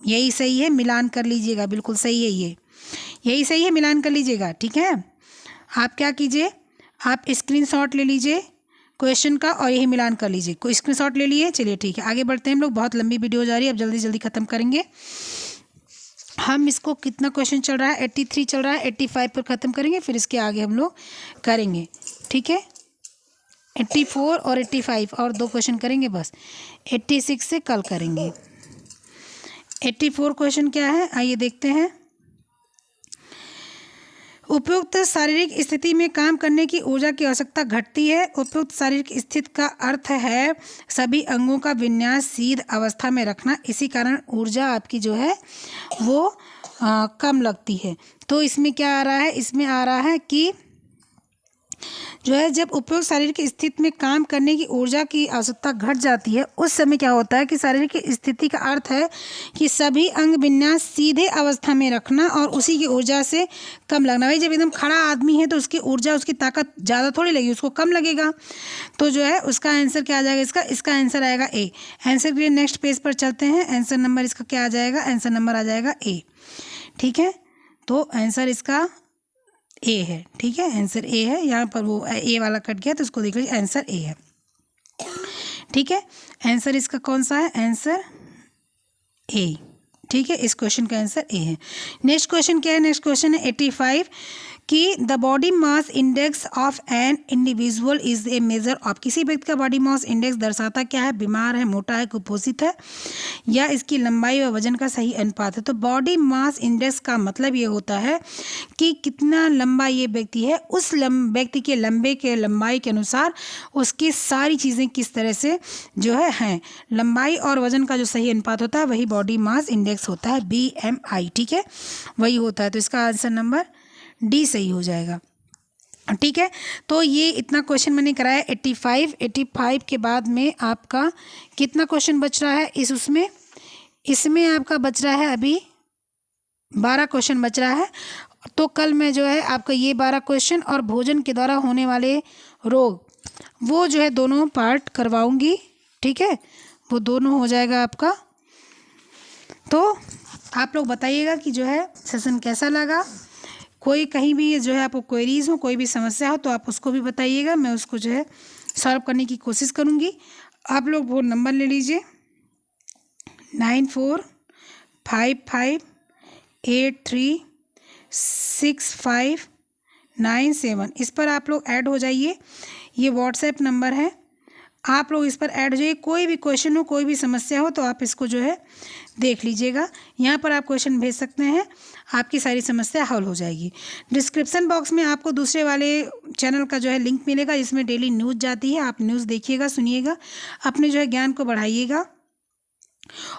S1: यही सही है, मिलान कर लीजिएगा, बिल्कुल सही है, ये यही सही है, मिलान कर लीजिएगा, ठीक है। आप क्या कीजिए, आप स्क्रीनशॉट ले लीजिए क्वेश्चन का और यही मिलान कर लीजिए। कोई स्क्रीनशॉट ले लिए, चलिए ठीक है, आगे बढ़ते हैं हम लोग। बहुत लंबी वीडियो हो जा रही है, अब जल्दी जल्दी ख़त्म करेंगे हम इसको। कितना क्वेश्चन चल रहा है, 83 चल रहा है, 85 पर ख़त्म करेंगे, फिर इसके आगे हम लोग करेंगे, ठीक है। 84 और 85 और 2 क्वेश्चन करेंगे बस, 86 से कल करेंगे। 84 क्वेश्चन क्या है, आइए देखते हैं। उपयुक्त शारीरिक स्थिति में काम करने की ऊर्जा की आवश्यकता घटती है। उपयुक्त शारीरिक स्थिति का अर्थ है सभी अंगों का विन्यास सीध अवस्था में रखना। इसी कारण ऊर्जा आपकी जो है वो कम लगती है। तो इसमें क्या आ रहा है, इसमें आ रहा है कि जो है जब उपयुक्त शारीरिक स्थिति में काम करने की ऊर्जा की आवश्यकता घट जाती है उस समय क्या होता है कि शारीरिक स्थिति का अर्थ है कि सभी अंग विन्यास सीधे अवस्था में रखना और उसी की ऊर्जा से कम लगना। भाई जब एकदम खड़ा आदमी है तो उसकी ऊर्जा, उसकी ताकत ज़्यादा थोड़ी लगेगी, उसको कम लगेगा। तो जो है उसका आंसर क्या आ जाएगा, इसका आंसर आएगा ए। आंसर के लिए नेक्स्ट पेज पर चलते हैं। आंसर नंबर इसका क्या आ जाएगा, आंसर नंबर आ जाएगा ए, ठीक है। तो आंसर इसका ए है, ठीक है, आंसर ए है। यहाँ पर वो ए वाला कट गया तो उसको देख लीजिए, आंसर ए है, ठीक है। आंसर इसका कौन सा है, आंसर ए, ठीक है। इस क्वेश्चन का आंसर ए है। नेक्स्ट क्वेश्चन क्या है, नेक्स्ट क्वेश्चन है 85 कि the body mass index of an individual is a measure of. किसी व्यक्ति का बॉडी मास इंडेक्स दर्शाता क्या है, बीमार है, मोटा है, कुपोषित है, या इसकी लंबाई व वजन का सही अनुपात है। तो बॉडी मास इंडेक्स का मतलब ये होता है कि कितना लंबा ये व्यक्ति है, उस व्यक्ति के लंबाई के अनुसार उसकी सारी चीज़ें किस तरह से जो है हैं। लंबाई और वजन का जो सही अनुपात होता है वही बॉडी मास इंडेक्स होता है, BMI, ठीक है, वही होता है। तो इसका आंसर नंबर डी सही हो जाएगा, ठीक है। तो ये इतना क्वेश्चन मैंने कराया 85 के बाद में आपका कितना क्वेश्चन बच रहा है इसमें आपका बच रहा है अभी 12 क्वेश्चन बच रहा है। तो कल मैं जो है आपका ये 12 क्वेश्चन और भोजन के द्वारा होने वाले रोग वो जो है दोनों पार्ट करवाऊंगी, ठीक है, वो दोनों हो जाएगा आपका। तो आप लोग बताइएगा कि जो है सेशन कैसा लगा। कोई कहीं भी जो है आपको क्वेरीज हो, कोई भी समस्या हो तो आप उसको भी बताइएगा, मैं उसको जो है सॉल्व करने की कोशिश करूँगी। आप लोग वो नंबर ले लीजिए 94 55836597। इस पर आप लोग ऐड हो जाइए। ये व्हाट्सएप नंबर है, आप लोग इस पर ऐड हो जाइए। कोई भी क्वेश्चन हो, कोई भी समस्या हो तो आप इसको जो है देख लीजिएगा। यहाँ पर आप क्वेश्चन भेज सकते हैं, आपकी सारी समस्या हल हो जाएगी। डिस्क्रिप्शन बॉक्स में आपको दूसरे वाले चैनल का जो है लिंक मिलेगा, जिसमें डेली न्यूज़ जाती है। आप न्यूज़ देखिएगा, सुनिएगा, अपने जो है ज्ञान को बढ़ाइएगा।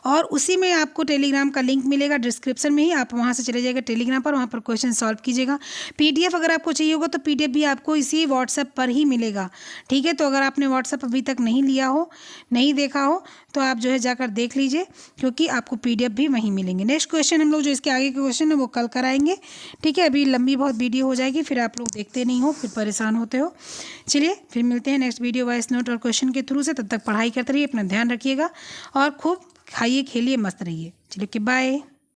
S1: और उसी में आपको टेलीग्राम का लिंक मिलेगा डिस्क्रिप्शन में ही, आप वहाँ से चले जाइएगा टेलीग्राम पर, वहाँ पर क्वेश्चन सॉल्व कीजिएगा। पीडीएफ अगर आपको चाहिए होगा तो पीडीएफ भी आपको इसी व्हाट्सएप पर ही मिलेगा, ठीक है। तो अगर आपने व्हाट्सएप अभी तक नहीं लिया हो, नहीं देखा हो, तो आप जो है जाकर देख लीजिए, क्योंकि आपको पीडीएफ भी वहीं मिलेंगे। नेक्स्ट क्वेश्चन हम लोग जो इसके आगे के क्वेश्चन है वो कल कराएंगे, ठीक है। अभी लंबी बहुत वीडियो हो जाएगी, फिर आप लोग देखते नहीं हो, फिर परेशान होते हो। चलिए फिर मिलते हैं नेक्स्ट वीडियो वॉइस नोट और क्वेश्चन के थ्रू से। तब तक पढ़ाई करते रहिए, अपना ध्यान रखिएगा और खूब खाइए, खेलिए, मस्त रहिए। चलिए कि बाय।